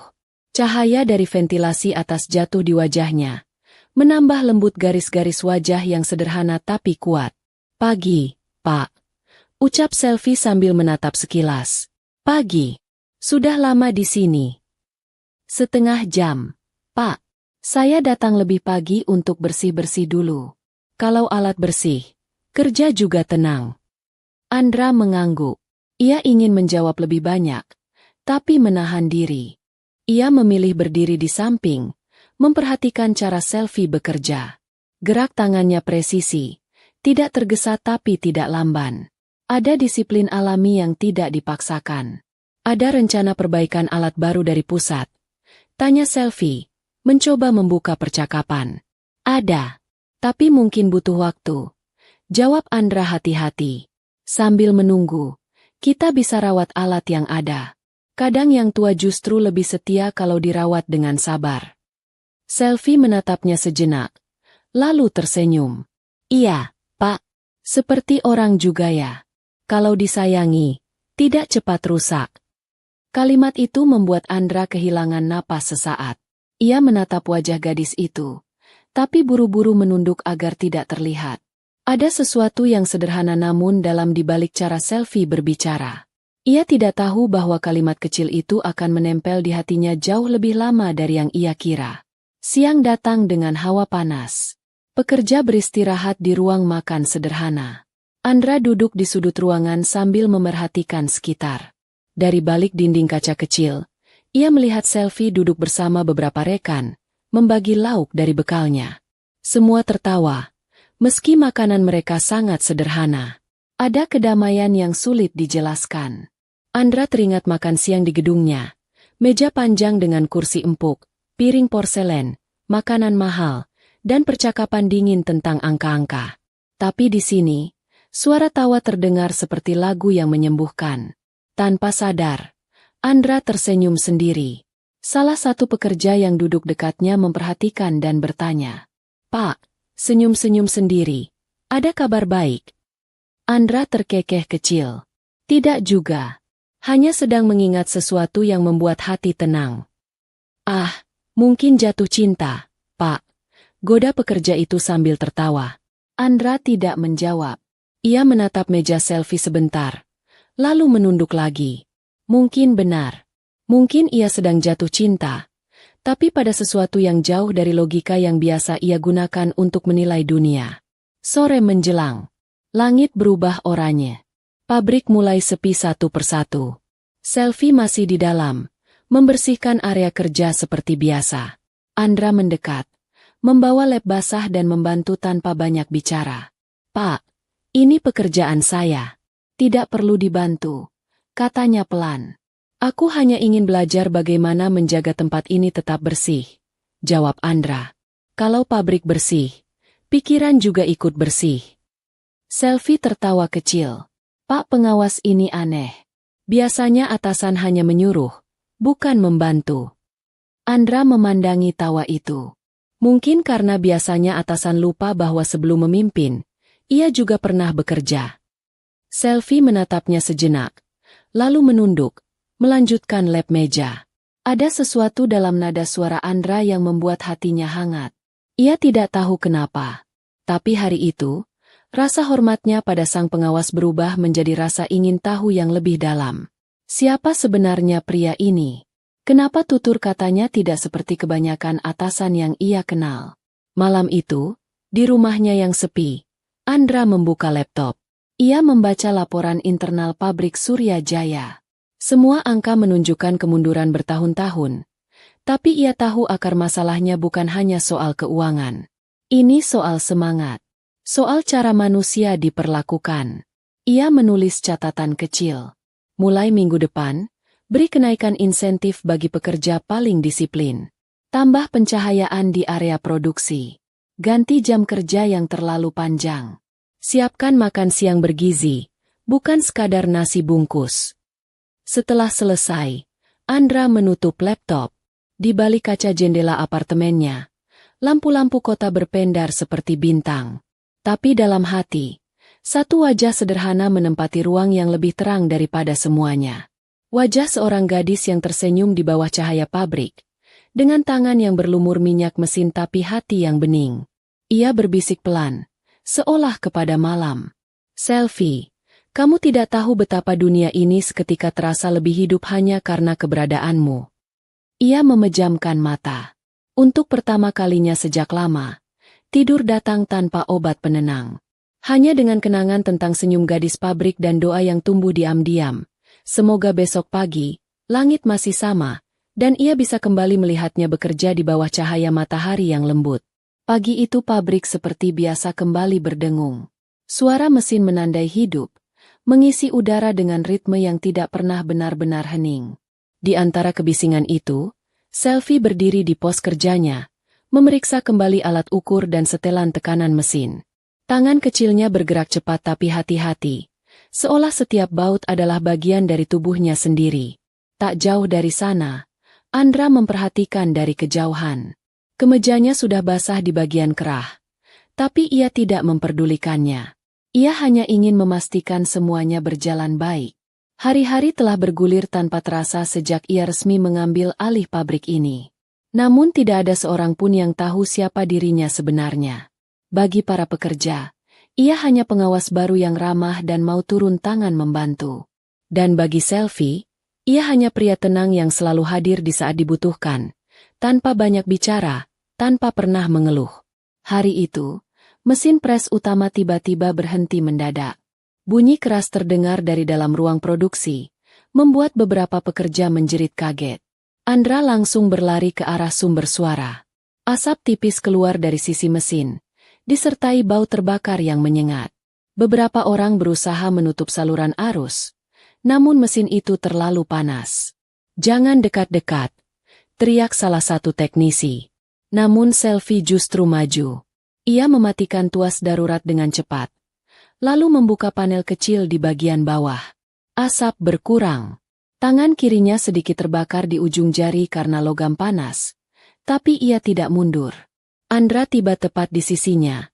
Cahaya dari ventilasi atas jatuh di wajahnya, menambah lembut garis-garis wajah yang sederhana tapi kuat. Pagi, Pak. Ucap selfie sambil menatap sekilas. Pagi. Sudah lama di sini. Setengah jam, Pak. Saya datang lebih pagi untuk bersih-bersih dulu. Kalau alat bersih, kerja juga tenang. Andra mengangguk. Ia ingin menjawab lebih banyak, tapi menahan diri. Ia memilih berdiri di samping, memperhatikan cara selfie bekerja. Gerak tangannya presisi, tidak tergesa tapi tidak lamban. Ada disiplin alami yang tidak dipaksakan. Ada rencana perbaikan alat baru dari pusat. Tanya selfie. Mencoba membuka percakapan. Ada. Tapi mungkin butuh waktu. Jawab Andra hati-hati. Sambil menunggu, kita bisa rawat alat yang ada. Kadang yang tua justru lebih setia kalau dirawat dengan sabar. Selfie menatapnya sejenak. Lalu tersenyum. Iya, Pak. Seperti orang juga ya. Kalau disayangi, tidak cepat rusak. Kalimat itu membuat Andra kehilangan napas sesaat. Ia menatap wajah gadis itu, tapi buru-buru menunduk agar tidak terlihat. Ada sesuatu yang sederhana namun dalam dibalik cara selfie berbicara. Ia tidak tahu bahwa kalimat kecil itu akan menempel di hatinya jauh lebih lama dari yang ia kira. Siang datang dengan hawa panas. Pekerja beristirahat di ruang makan sederhana. Andra duduk di sudut ruangan sambil memerhatikan sekitar. Dari balik dinding kaca kecil, ia melihat selfie duduk bersama beberapa rekan, membagi lauk dari bekalnya. Semua tertawa, Meski makanan mereka sangat sederhana, ada kedamaian yang sulit dijelaskan. Andra teringat makan siang di gedungnya. Meja panjang dengan kursi empuk, piring porselen, makanan mahal, dan percakapan dingin tentang angka-angka. Tapi di sini, suara tawa terdengar seperti lagu yang menyembuhkan. Tanpa sadar, Andra tersenyum sendiri. Salah satu pekerja yang duduk dekatnya memperhatikan dan bertanya, "Pak," senyum-senyum sendiri, "ada kabar baik?" Andra terkekeh kecil. "Tidak juga. Hanya sedang mengingat sesuatu yang membuat hati tenang." "Ah, mungkin jatuh cinta, Pak," goda pekerja itu sambil tertawa. Andra tidak menjawab. Ia menatap meja selfie sebentar, lalu menunduk lagi. Mungkin benar. Mungkin ia sedang jatuh cinta, tapi pada sesuatu yang jauh dari logika yang biasa ia gunakan untuk menilai dunia. Sore menjelang. Langit berubah oranye. Pabrik mulai sepi satu persatu. Selfie masih di dalam, membersihkan area kerja seperti biasa. Andra mendekat, membawa lap basah dan membantu tanpa banyak bicara. "Pak, ini pekerjaan saya. Tidak perlu dibantu," katanya pelan. "Aku hanya ingin belajar bagaimana menjaga tempat ini tetap bersih," jawab Andra. "Kalau pabrik bersih, pikiran juga ikut bersih." Selfie tertawa kecil. "Pak pengawas ini aneh. Biasanya atasan hanya menyuruh, bukan membantu." Andra memandangi tawa itu. Mungkin karena biasanya atasan lupa bahwa sebelum memimpin, ia juga pernah bekerja. Selfie menatapnya sejenak, lalu menunduk, melanjutkan lap meja. Ada sesuatu dalam nada suara Andra yang membuat hatinya hangat. Ia tidak tahu kenapa. Tapi hari itu, rasa hormatnya pada sang pengawas berubah menjadi rasa ingin tahu yang lebih dalam. Siapa sebenarnya pria ini? Kenapa tutur katanya tidak seperti kebanyakan atasan yang ia kenal? Malam itu, di rumahnya yang sepi, Andra membuka laptop. Ia membaca laporan internal pabrik Surya Jaya. Semua angka menunjukkan kemunduran bertahun-tahun. Tapi ia tahu akar masalahnya bukan hanya soal keuangan. Ini soal semangat. Soal cara manusia diperlakukan. Ia menulis catatan kecil. Mulai minggu depan, beri kenaikan insentif bagi pekerja paling disiplin. Tambah pencahayaan di area produksi. Ganti jam kerja yang terlalu panjang. Siapkan makan siang bergizi, bukan sekadar nasi bungkus. Setelah selesai, Andra menutup laptop. Di balik kaca jendela apartemennya, lampu-lampu kota berpendar seperti bintang. Tapi dalam hati, satu wajah sederhana menempati ruang yang lebih terang daripada semuanya. Wajah seorang gadis yang tersenyum di bawah cahaya pabrik, dengan tangan yang berlumur minyak mesin tapi hati yang bening. Ia berbisik pelan, seolah kepada malam. "Selfie. Kamu tidak tahu betapa dunia ini seketika terasa lebih hidup hanya karena keberadaanmu." Ia memejamkan mata. Untuk pertama kalinya sejak lama, tidur datang tanpa obat penenang. Hanya dengan kenangan tentang senyum gadis pabrik dan doa yang tumbuh diam-diam. Semoga besok pagi, langit masih sama, dan ia bisa kembali melihatnya bekerja di bawah cahaya matahari yang lembut. Pagi itu pabrik seperti biasa kembali berdengung. Suara mesin menandai hidup, mengisi udara dengan ritme yang tidak pernah benar-benar hening. Di antara kebisingan itu, Selfie berdiri di pos kerjanya, memeriksa kembali alat ukur dan setelan tekanan mesin. Tangan kecilnya bergerak cepat tapi hati-hati, seolah setiap baut adalah bagian dari tubuhnya sendiri. Tak jauh dari sana, Andra memperhatikan dari kejauhan. Kemejanya sudah basah di bagian kerah, tapi ia tidak memperdulikannya. Ia hanya ingin memastikan semuanya berjalan baik. Hari-hari telah bergulir tanpa terasa sejak ia resmi mengambil alih pabrik ini. Namun tidak ada seorang pun yang tahu siapa dirinya sebenarnya. Bagi para pekerja, ia hanya pengawas baru yang ramah dan mau turun tangan membantu. Dan bagi Selfie, ia hanya pria tenang yang selalu hadir di saat dibutuhkan, tanpa banyak bicara, tanpa pernah mengeluh. Hari itu, mesin pres utama tiba-tiba berhenti mendadak. Bunyi keras terdengar dari dalam ruang produksi, membuat beberapa pekerja menjerit kaget. Andra langsung berlari ke arah sumber suara. Asap tipis keluar dari sisi mesin, disertai bau terbakar yang menyengat. Beberapa orang berusaha menutup saluran arus, namun mesin itu terlalu panas. "Jangan dekat-dekat," teriak salah satu teknisi. Namun Selvi justru maju. Ia mematikan tuas darurat dengan cepat, lalu membuka panel kecil di bagian bawah. Asap berkurang. Tangan kirinya sedikit terbakar di ujung jari karena logam panas, tapi ia tidak mundur. Andra tiba tepat di sisinya,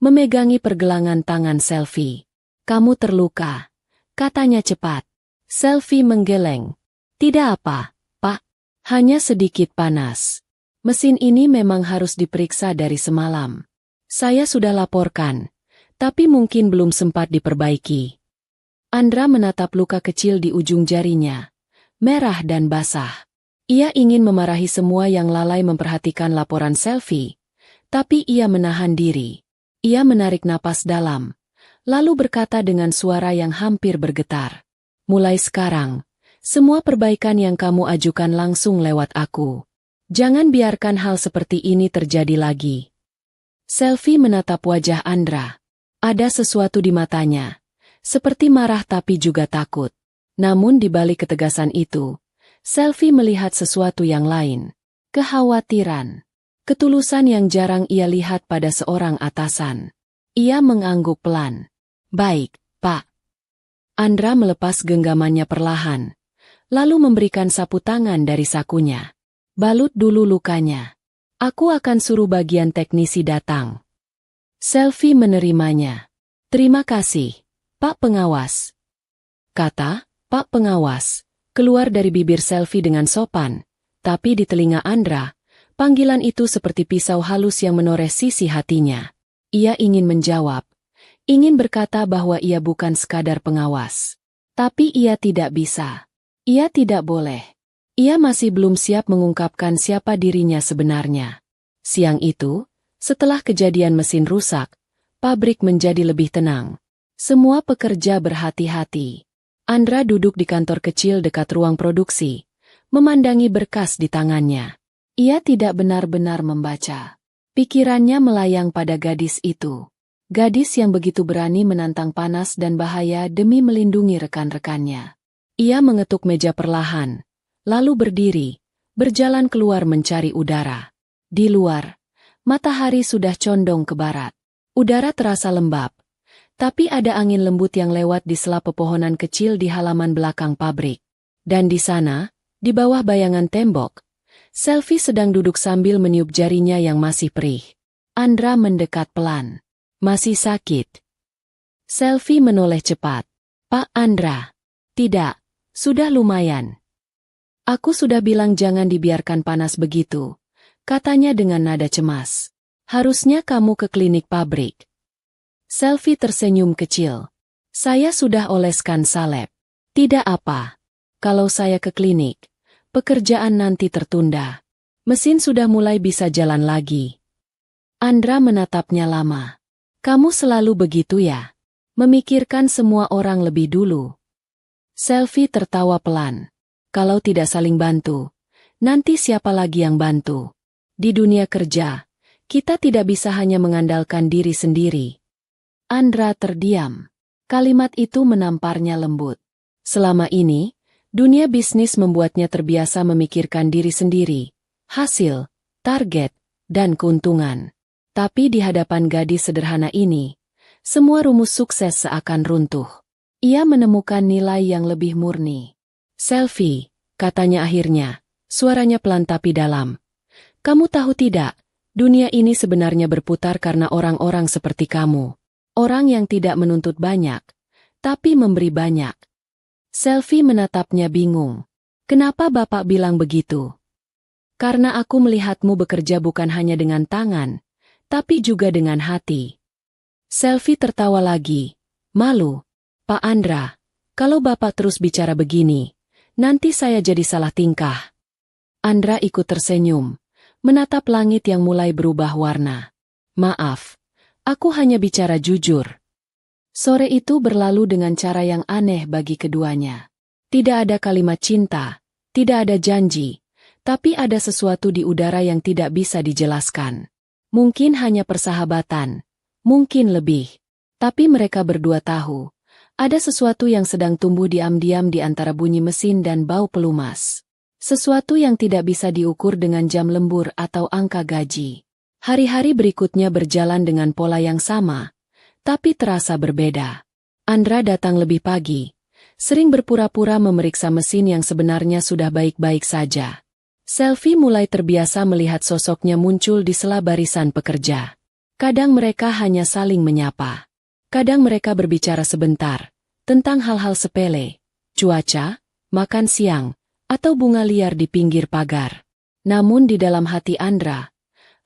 memegangi pergelangan tangan Selvi. "Kamu terluka," katanya cepat. Selvi menggeleng. "Tidak apa, Pak. Hanya sedikit panas. Mesin ini memang harus diperiksa dari semalam. Saya sudah laporkan, tapi mungkin belum sempat diperbaiki." Andra menatap luka kecil di ujung jarinya, merah dan basah. Ia ingin memarahi semua yang lalai memperhatikan laporan Selvi, tapi ia menahan diri. Ia menarik napas dalam, lalu berkata dengan suara yang hampir bergetar, "Mulai sekarang, semua perbaikan yang kamu ajukan langsung lewat aku. Jangan biarkan hal seperti ini terjadi lagi." Selvi menatap wajah Andra. Ada sesuatu di matanya, seperti marah tapi juga takut. Namun di balik ketegasan itu, Selvi melihat sesuatu yang lain. Kekhawatiran. Ketulusan yang jarang ia lihat pada seorang atasan. Ia mengangguk pelan. "Baik, Pak." Andra melepas genggamannya perlahan, lalu memberikan sapu tangan dari sakunya. "Balut dulu lukanya. Aku akan suruh bagian teknisi datang." Selvi menerimanya. "Terima kasih, Pak Pengawas," kata Pak Pengawas keluar dari bibir Selvi dengan sopan, tapi di telinga Andra, panggilan itu seperti pisau halus yang menores sisi hatinya. Ia ingin menjawab, ingin berkata bahwa ia bukan sekadar pengawas. Tapi ia tidak bisa. Ia tidak boleh. Ia masih belum siap mengungkapkan siapa dirinya sebenarnya. Siang itu, setelah kejadian mesin rusak, pabrik menjadi lebih tenang. Semua pekerja berhati-hati. Andra duduk di kantor kecil dekat ruang produksi, memandangi berkas di tangannya. Ia tidak benar-benar membaca. Pikirannya melayang pada gadis itu. Gadis yang begitu berani menantang panas dan bahaya demi melindungi rekan-rekannya. Ia mengetuk meja perlahan, lalu berdiri, berjalan keluar mencari udara. Di luar, matahari sudah condong ke barat. Udara terasa lembab, tapi ada angin lembut yang lewat di sela pepohonan kecil di halaman belakang pabrik. Dan di sana, di bawah bayangan tembok, Selvi sedang duduk sambil meniup jarinya yang masih perih. Andra mendekat pelan. "Masih sakit?" Selvi menoleh cepat. "Pak Andra." "Tidak, sudah lumayan." "Aku sudah bilang jangan dibiarkan panas begitu," katanya dengan nada cemas. "Harusnya kamu ke klinik pabrik." Selvi tersenyum kecil. "Saya sudah oleskan salep." "Tidak apa. Kalau saya ke klinik, pekerjaan nanti tertunda. Mesin sudah mulai bisa jalan lagi." Andra menatapnya lama. "Kamu selalu begitu ya? Memikirkan semua orang lebih dulu." Selvi tertawa pelan. "Kalau tidak saling bantu, nanti siapa lagi yang bantu? Di dunia kerja, kita tidak bisa hanya mengandalkan diri sendiri." Andra terdiam. Kalimat itu menamparnya lembut. Selama ini, dunia bisnis membuatnya terbiasa memikirkan diri sendiri, hasil, target, dan keuntungan. Tapi di hadapan gadis sederhana ini, semua rumus sukses seakan runtuh. Ia menemukan nilai yang lebih murni. "Selvi," katanya akhirnya, suaranya pelan tapi dalam. "Kamu tahu tidak, dunia ini sebenarnya berputar karena orang-orang seperti kamu. Orang yang tidak menuntut banyak, tapi memberi banyak." Selvi menatapnya bingung. "Kenapa Bapak bilang begitu?" "Karena aku melihatmu bekerja bukan hanya dengan tangan, tapi juga dengan hati." Selvi tertawa lagi. Malu. "Pak Andra, kalau Bapak terus bicara begini, nanti saya jadi salah tingkah." Andra ikut tersenyum, menatap langit yang mulai berubah warna. "Maaf. Aku hanya bicara jujur." Sore itu berlalu dengan cara yang aneh bagi keduanya. Tidak ada kalimat cinta, tidak ada janji, tapi ada sesuatu di udara yang tidak bisa dijelaskan. Mungkin hanya persahabatan, Mungkin lebih. Tapi mereka berdua tahu, ada sesuatu yang sedang tumbuh diam-diam di antara bunyi mesin dan bau pelumas. Sesuatu yang tidak bisa diukur dengan jam lembur atau angka gaji. Hari-hari berikutnya berjalan dengan pola yang sama, tapi terasa berbeda. Andra datang lebih pagi, sering berpura-pura memeriksa mesin yang sebenarnya sudah baik-baik saja. Selvi mulai terbiasa melihat sosoknya muncul di sela barisan pekerja. Kadang mereka hanya saling menyapa. Kadang mereka berbicara sebentar, tentang hal-hal sepele, cuaca, makan siang, atau bunga liar di pinggir pagar. Namun di dalam hati Andra,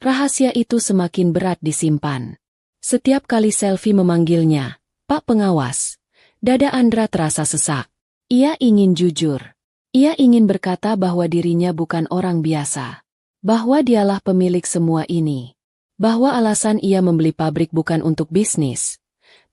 rahasia itu semakin berat disimpan. Setiap kali Selvi memanggilnya, "Pak Pengawas," dada Andra terasa sesak. Ia ingin jujur. Ia ingin berkata bahwa dirinya bukan orang biasa. Bahwa dialah pemilik semua ini. Bahwa alasan ia membeli pabrik bukan untuk bisnis,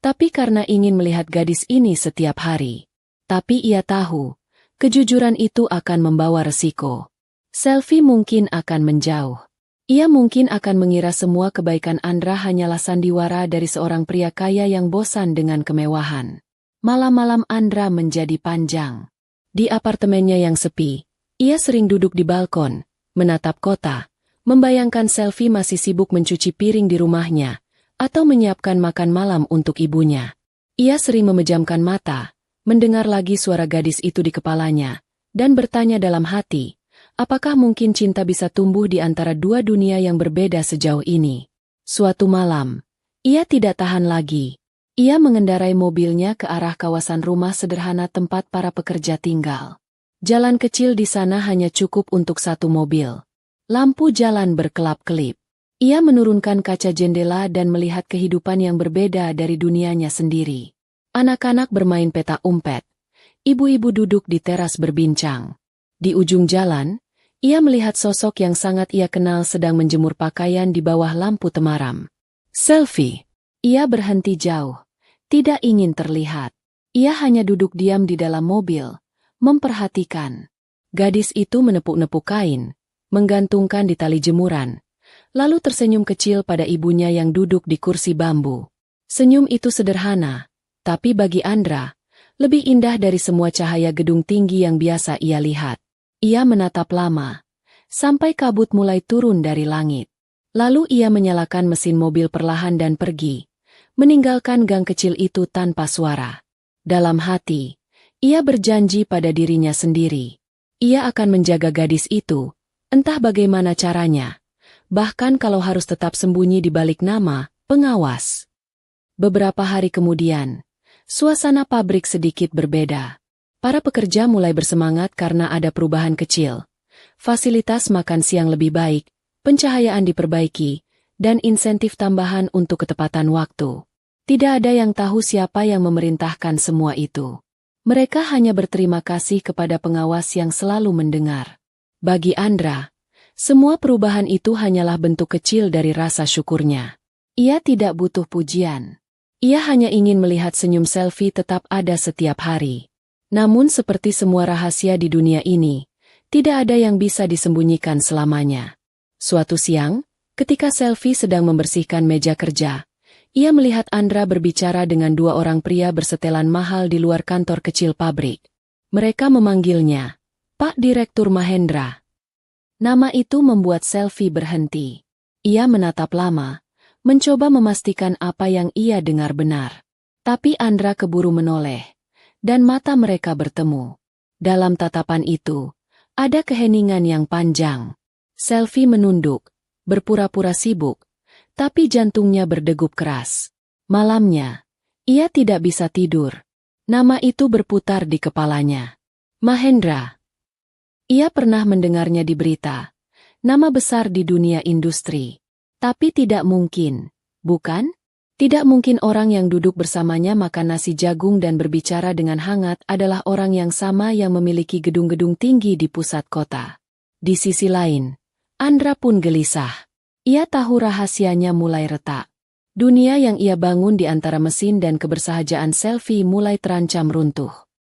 tapi karena ingin melihat gadis ini setiap hari. Tapi ia tahu, kejujuran itu akan membawa resiko. Selvi mungkin akan menjauh. Ia mungkin akan mengira semua kebaikan Andra hanyalah sandiwara dari seorang pria kaya yang bosan dengan kemewahan. Malam-malam Andra menjadi panjang. Di apartemennya yang sepi, ia sering duduk di balkon, menatap kota, membayangkan Selvi masih sibuk mencuci piring di rumahnya, atau menyiapkan makan malam untuk ibunya. Ia sering memejamkan mata, mendengar lagi suara gadis itu di kepalanya, dan bertanya dalam hati, apakah mungkin cinta bisa tumbuh di antara dua dunia yang berbeda sejauh ini? Suatu malam, ia tidak tahan lagi. Ia mengendarai mobilnya ke arah kawasan rumah sederhana tempat para pekerja tinggal. Jalan kecil di sana hanya cukup untuk satu mobil. Lampu jalan berkelap-kelip. Ia menurunkan kaca jendela dan melihat kehidupan yang berbeda dari dunianya sendiri. Anak-anak bermain petak umpet. Ibu-ibu duduk di teras berbincang. Di ujung jalan, ia melihat sosok yang sangat ia kenal sedang menjemur pakaian di bawah lampu temaram. Selvi. Ia berhenti jauh. Tidak ingin terlihat. Ia hanya duduk diam di dalam mobil, memperhatikan. Gadis itu menepuk-nepuk kain, menggantungkan di tali jemuran, lalu tersenyum kecil pada ibunya yang duduk di kursi bambu. Senyum itu sederhana, tapi bagi Andra, lebih indah dari semua cahaya gedung tinggi yang biasa ia lihat. Ia menatap lama, sampai kabut mulai turun dari langit. Lalu ia menyalakan mesin mobil perlahan dan pergi, meninggalkan gang kecil itu tanpa suara. Dalam hati, ia berjanji pada dirinya sendiri. Ia akan menjaga gadis itu, entah bagaimana caranya, bahkan kalau harus tetap sembunyi di balik nama pengawas. Beberapa hari kemudian, suasana pabrik sedikit berbeda. Para pekerja mulai bersemangat karena ada perubahan kecil. Fasilitas makan siang lebih baik, pencahayaan diperbaiki, dan insentif tambahan untuk ketepatan waktu. Tidak ada yang tahu siapa yang memerintahkan semua itu. Mereka hanya berterima kasih kepada pengawas yang selalu mendengar. Bagi Andra, semua perubahan itu hanyalah bentuk kecil dari rasa syukurnya. Ia tidak butuh pujian. Ia hanya ingin melihat senyum Selvi tetap ada setiap hari. Namun seperti semua rahasia di dunia ini, tidak ada yang bisa disembunyikan selamanya. Suatu siang, ketika Selvi sedang membersihkan meja kerja, ia melihat Andra berbicara dengan dua orang pria bersetelan mahal di luar kantor kecil pabrik. Mereka memanggilnya, Pak Direktur Mahendra. Nama itu membuat Selvi berhenti. Ia menatap lama, mencoba memastikan apa yang ia dengar benar. Tapi Andra keburu menoleh, dan mata mereka bertemu. Dalam tatapan itu, ada keheningan yang panjang. Selvi menunduk, berpura-pura sibuk, tapi jantungnya berdegup keras. Malamnya, ia tidak bisa tidur. Nama itu berputar di kepalanya. Mahendra. Ia pernah mendengarnya di berita. Nama besar di dunia industri. Tapi tidak mungkin, bukan? Tidak mungkin orang yang duduk bersamanya makan nasi jagung dan berbicara dengan hangat adalah orang yang sama yang memiliki gedung-gedung tinggi di pusat kota. Di sisi lain, Andra pun gelisah. Ia tahu rahasianya mulai retak. Dunia yang ia bangun di antara mesin dan kebersahajaan Selvi mulai terancam runtuh.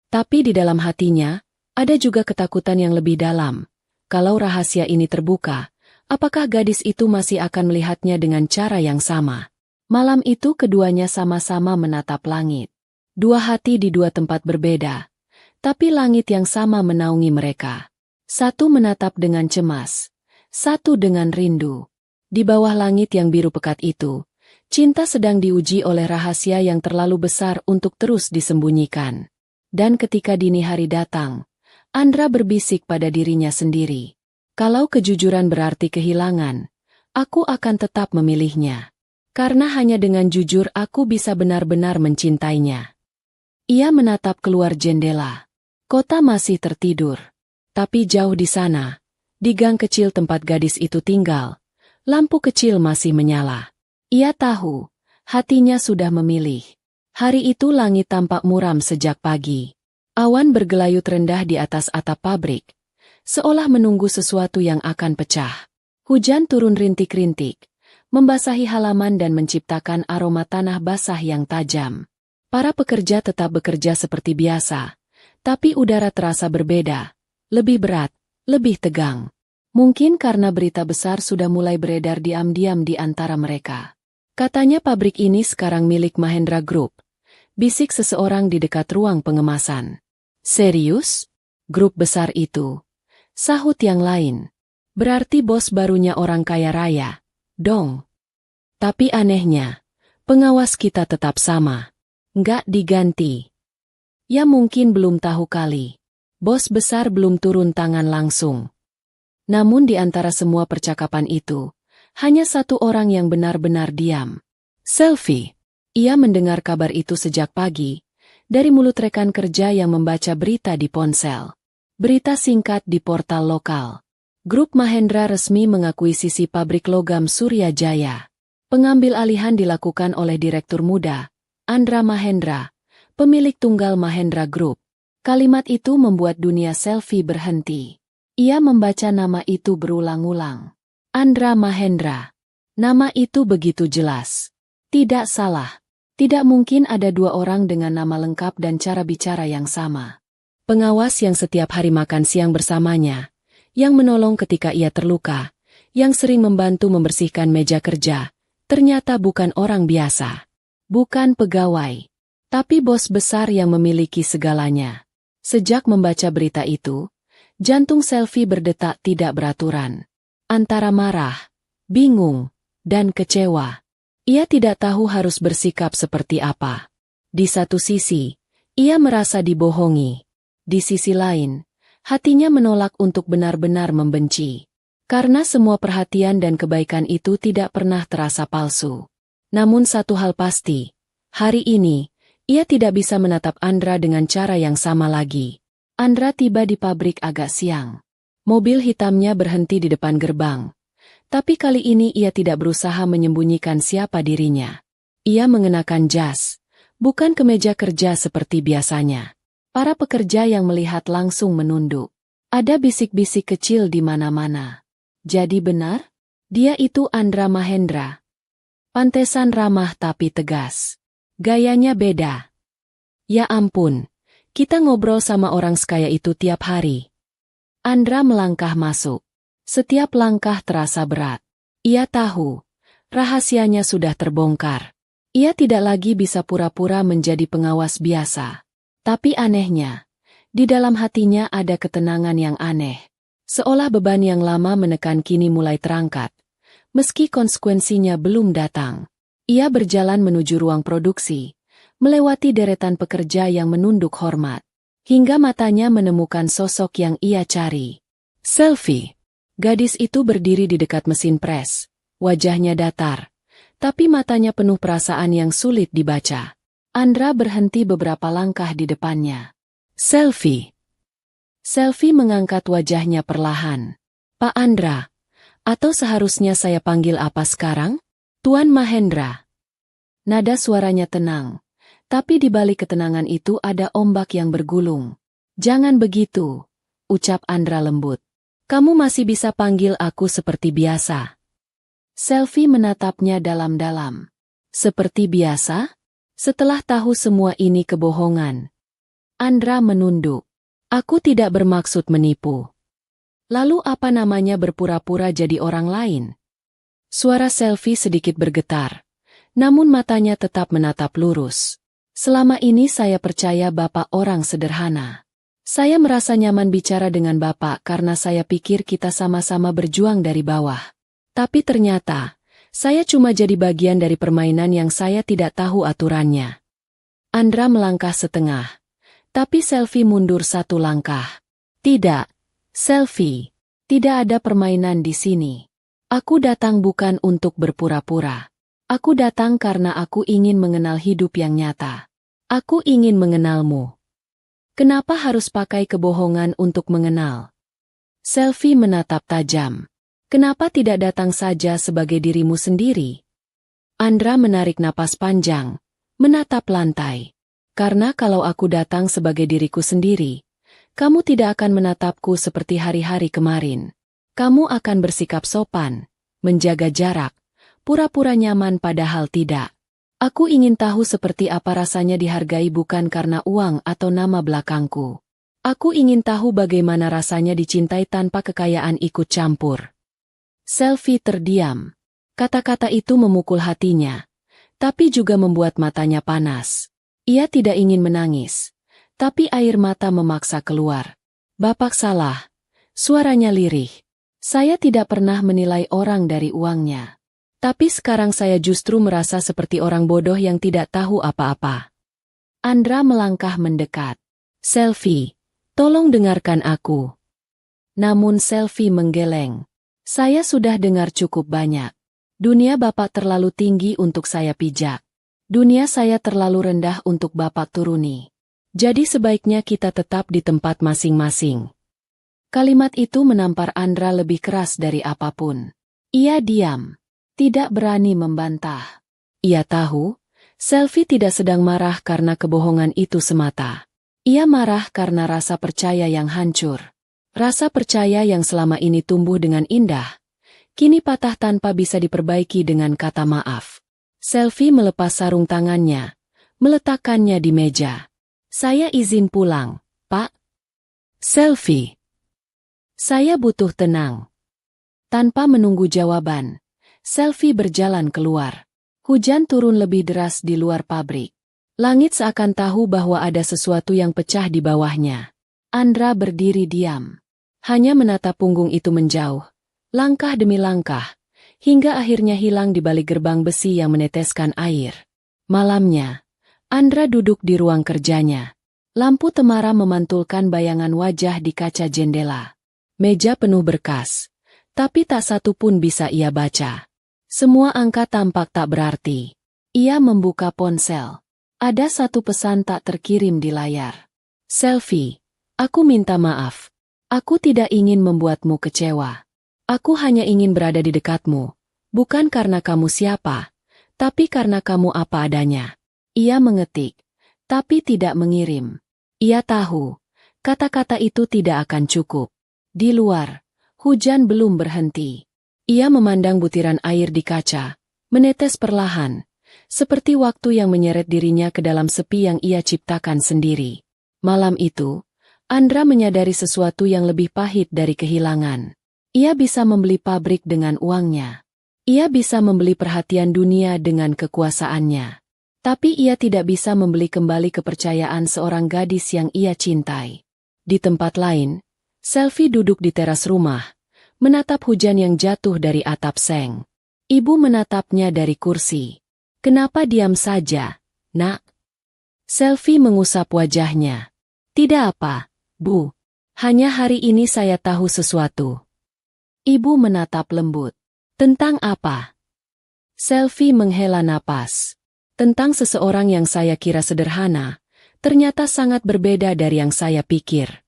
Tapi di dalam hatinya, ada juga ketakutan yang lebih dalam. Kalau rahasia ini terbuka, apakah gadis itu masih akan melihatnya dengan cara yang sama? Malam itu keduanya sama-sama menatap langit. Dua hati di dua tempat berbeda, tapi langit yang sama menaungi mereka. Satu menatap dengan cemas, satu dengan rindu. Di bawah langit yang biru pekat itu, cinta sedang diuji oleh rahasia yang terlalu besar untuk terus disembunyikan. Dan ketika dini hari datang, Andra berbisik pada dirinya sendiri. Kalau kejujuran berarti kehilangan, aku akan tetap memilihnya. Karena hanya dengan jujur aku bisa benar-benar mencintainya. Ia menatap keluar jendela. Kota masih tertidur. Tapi jauh di sana, di gang kecil tempat gadis itu tinggal, lampu kecil masih menyala. Ia tahu, hatinya sudah memilih. Hari itu langit tampak muram sejak pagi. Awan bergelayut rendah di atas atap pabrik, seolah menunggu sesuatu yang akan pecah. Hujan turun rintik-rintik, membasahi halaman dan menciptakan aroma tanah basah yang tajam. Para pekerja tetap bekerja seperti biasa, tapi udara terasa berbeda, lebih berat, lebih tegang. Mungkin karena berita besar sudah mulai beredar diam-diam di antara mereka. Katanya pabrik ini sekarang milik Mahendra Group, bisik seseorang di dekat ruang pengemasan. Serius? Grup besar itu? Sahut yang lain. Berarti bos barunya orang kaya raya, dong. Tapi anehnya, pengawas kita tetap sama. Nggak diganti. Ya mungkin belum tahu kali. Bos besar belum turun tangan langsung. Namun di antara semua percakapan itu, hanya satu orang yang benar-benar diam. Selfie. Ia mendengar kabar itu sejak pagi, dari mulut rekan kerja yang membaca berita di ponsel. Berita singkat di portal lokal. Grup Mahendra resmi mengakuisisi pabrik logam Surya Jaya. Pengambil alihan dilakukan oleh Direktur Muda, Andra Mahendra, pemilik tunggal Mahendra Group. Kalimat itu membuat dunia Selfie berhenti. Ia membaca nama itu berulang-ulang. Andra Mahendra. Nama itu begitu jelas. Tidak salah. Tidak mungkin ada dua orang dengan nama lengkap dan cara bicara yang sama. Pengawas yang setiap hari makan siang bersamanya, yang menolong ketika ia terluka, yang sering membantu membersihkan meja kerja, ternyata bukan orang biasa. Bukan pegawai, tapi bos besar yang memiliki segalanya. Sejak membaca berita itu, jantung Selfie berdetak tidak beraturan. Antara marah, bingung, dan kecewa. Ia tidak tahu harus bersikap seperti apa. Di satu sisi, ia merasa dibohongi. Di sisi lain, hatinya menolak untuk benar-benar membenci. Karena semua perhatian dan kebaikan itu tidak pernah terasa palsu. Namun satu hal pasti, hari ini, ia tidak bisa menatap Andra dengan cara yang sama lagi. Andra tiba di pabrik agak siang. Mobil hitamnya berhenti di depan gerbang. Tapi kali ini ia tidak berusaha menyembunyikan siapa dirinya. Ia mengenakan jas, bukan kemeja kerja seperti biasanya. Para pekerja yang melihat langsung menunduk. Ada bisik-bisik kecil di mana-mana. Jadi benar? Dia itu Andra Mahendra. Pantesan ramah tapi tegas. Gayanya beda. Ya ampun, kita ngobrol sama orang sekaya itu tiap hari. Andra melangkah masuk. Setiap langkah terasa berat. Ia tahu, rahasianya sudah terbongkar. Ia tidak lagi bisa pura-pura menjadi pengawas biasa. Tapi anehnya, di dalam hatinya ada ketenangan yang aneh. Seolah beban yang lama menekan kini mulai terangkat. Meski konsekuensinya belum datang. Ia berjalan menuju ruang produksi, melewati deretan pekerja yang menunduk hormat. Hingga matanya menemukan sosok yang ia cari. Selfie. Gadis itu berdiri di dekat mesin pres, wajahnya datar, tapi matanya penuh perasaan yang sulit dibaca. Andra berhenti beberapa langkah di depannya. Selfie. Selfie mengangkat wajahnya perlahan. Pak Andra, atau seharusnya saya panggil apa sekarang? Tuan Mahendra. Nada suaranya tenang, tapi di balik ketenangan itu ada ombak yang bergulung. Jangan begitu, ucap Andra lembut. Kamu masih bisa panggil aku seperti biasa. Selfie menatapnya dalam-dalam. Seperti biasa? Setelah tahu semua ini kebohongan. Andra menunduk. Aku tidak bermaksud menipu. Lalu apa namanya berpura-pura jadi orang lain? Suara Selfie sedikit bergetar. Namun matanya tetap menatap lurus. Selama ini saya percaya Bapak orang sederhana. Saya merasa nyaman bicara dengan Bapak karena saya pikir kita sama-sama berjuang dari bawah. Tapi ternyata, saya cuma jadi bagian dari permainan yang saya tidak tahu aturannya. Andra melangkah setengah. Tapi Selvi mundur satu langkah. Tidak, Selvi. Tidak ada permainan di sini. Aku datang bukan untuk berpura-pura. Aku datang karena aku ingin mengenal hidup yang nyata. Aku ingin mengenalmu. Kenapa harus pakai kebohongan untuk mengenal? Selvi menatap tajam. Kenapa tidak datang saja sebagai dirimu sendiri? Andra menarik napas panjang, menatap lantai. Karena kalau aku datang sebagai diriku sendiri, kamu tidak akan menatapku seperti hari-hari kemarin. Kamu akan bersikap sopan, menjaga jarak, pura-pura nyaman padahal tidak. Aku ingin tahu seperti apa rasanya dihargai bukan karena uang atau nama belakangku. Aku ingin tahu bagaimana rasanya dicintai tanpa kekayaan ikut campur. Selvi terdiam. Kata-kata itu memukul hatinya, tapi juga membuat matanya panas. Ia tidak ingin menangis, tapi air mata memaksa keluar. Bapak salah. Suaranya lirih. Saya tidak pernah menilai orang dari uangnya. Tapi sekarang saya justru merasa seperti orang bodoh yang tidak tahu apa-apa. Andra melangkah mendekat. Selvi, tolong dengarkan aku. Namun Selvi menggeleng. Saya sudah dengar cukup banyak. Dunia Bapak terlalu tinggi untuk saya pijak. Dunia saya terlalu rendah untuk Bapak turuni. Jadi sebaiknya kita tetap di tempat masing-masing. Kalimat itu menampar Andra lebih keras dari apapun. Ia diam. Tidak berani membantah. Ia tahu, Selvi tidak sedang marah karena kebohongan itu semata. Ia marah karena rasa percaya yang hancur. Rasa percaya yang selama ini tumbuh dengan indah, kini patah tanpa bisa diperbaiki dengan kata maaf. Selvi melepas sarung tangannya, meletakkannya di meja. Saya izin pulang, Pak. Selvi. Saya butuh tenang. Tanpa menunggu jawaban, Selvi berjalan keluar. Hujan turun lebih deras di luar pabrik. Langit seakan tahu bahwa ada sesuatu yang pecah di bawahnya. Andra berdiri diam. Hanya menatap punggung itu menjauh. Langkah demi langkah. Hingga akhirnya hilang di balik gerbang besi yang meneteskan air. Malamnya, Andra duduk di ruang kerjanya. Lampu temara memantulkan bayangan wajah di kaca jendela. Meja penuh berkas. Tapi tak satu pun bisa ia baca. Semua angka tampak tak berarti. Ia membuka ponsel. Ada satu pesan tak terkirim di layar. Selvi, aku minta maaf. Aku tidak ingin membuatmu kecewa. Aku hanya ingin berada di dekatmu. Bukan karena kamu siapa, tapi karena kamu apa adanya. Ia mengetik, tapi tidak mengirim. Ia tahu, kata-kata itu tidak akan cukup. Di luar, hujan belum berhenti. Ia memandang butiran air di kaca, menetes perlahan, seperti waktu yang menyeret dirinya ke dalam sepi yang ia ciptakan sendiri. Malam itu, Andra menyadari sesuatu yang lebih pahit dari kehilangan. Ia bisa membeli pabrik dengan uangnya. Ia bisa membeli perhatian dunia dengan kekuasaannya. Tapi ia tidak bisa membeli kembali kepercayaan seorang gadis yang ia cintai. Di tempat lain, Selvi duduk di teras rumah, menatap hujan yang jatuh dari atap seng. Ibu menatapnya dari kursi. Kenapa diam saja, Nak? Selvi mengusap wajahnya. Tidak apa, Bu. Hanya hari ini saya tahu sesuatu. Ibu menatap lembut. Tentang apa? Selvi menghela napas. Tentang seseorang yang saya kira sederhana, ternyata sangat berbeda dari yang saya pikir.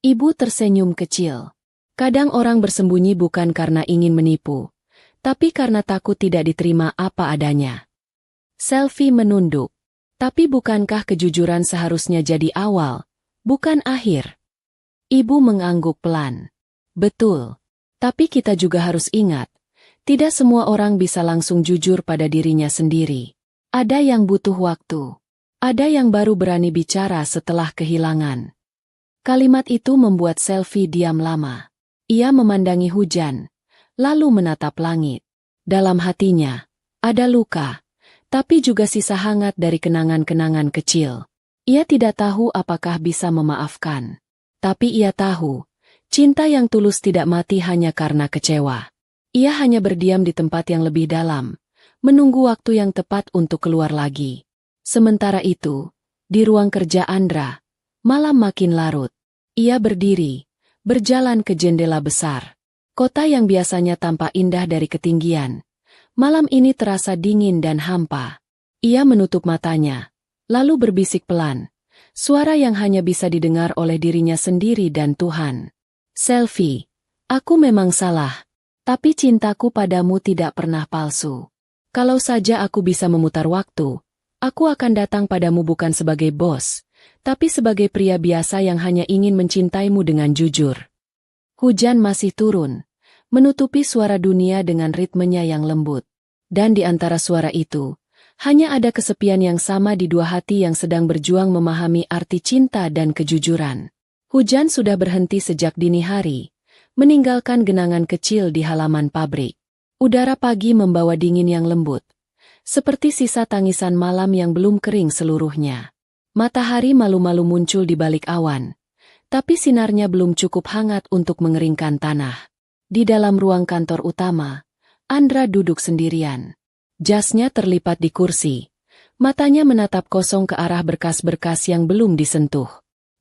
Ibu tersenyum kecil. Kadang orang bersembunyi bukan karena ingin menipu, tapi karena takut tidak diterima apa adanya. Selvi menunduk. Tapi bukankah kejujuran seharusnya jadi awal, bukan akhir? Ibu mengangguk pelan. Betul. Tapi kita juga harus ingat, tidak semua orang bisa langsung jujur pada dirinya sendiri. Ada yang butuh waktu. Ada yang baru berani bicara setelah kehilangan. Kalimat itu membuat Selvi diam lama. Ia memandangi hujan, lalu menatap langit. Dalam hatinya, ada luka, tapi juga sisa hangat dari kenangan-kenangan kecil. Ia tidak tahu apakah bisa memaafkan. Tapi ia tahu, cinta yang tulus tidak mati hanya karena kecewa. Ia hanya berdiam di tempat yang lebih dalam, menunggu waktu yang tepat untuk keluar lagi. Sementara itu, di ruang kerja Andra, malam makin larut. Ia berdiri, berjalan ke jendela besar. Kota yang biasanya tampak indah dari ketinggian, malam ini terasa dingin dan hampa. Ia menutup matanya, lalu berbisik pelan, suara yang hanya bisa didengar oleh dirinya sendiri dan Tuhan. Selfie, aku memang salah, tapi cintaku padamu tidak pernah palsu. Kalau saja aku bisa memutar waktu, aku akan datang padamu bukan sebagai bos, tapi sebagai pria biasa yang hanya ingin mencintaimu dengan jujur. Hujan masih turun, menutupi suara dunia dengan ritmenya yang lembut. Dan di antara suara itu, hanya ada kesepian yang sama di dua hati yang sedang berjuang memahami arti cinta dan kejujuran. Hujan sudah berhenti sejak dini hari, meninggalkan genangan kecil di halaman pabrik. Udara pagi membawa dingin yang lembut, seperti sisa tangisan malam yang belum kering seluruhnya. Matahari malu-malu muncul di balik awan, tapi sinarnya belum cukup hangat untuk mengeringkan tanah. Di dalam ruang kantor utama, Andra duduk sendirian. Jasnya terlipat di kursi, matanya menatap kosong ke arah berkas-berkas yang belum disentuh.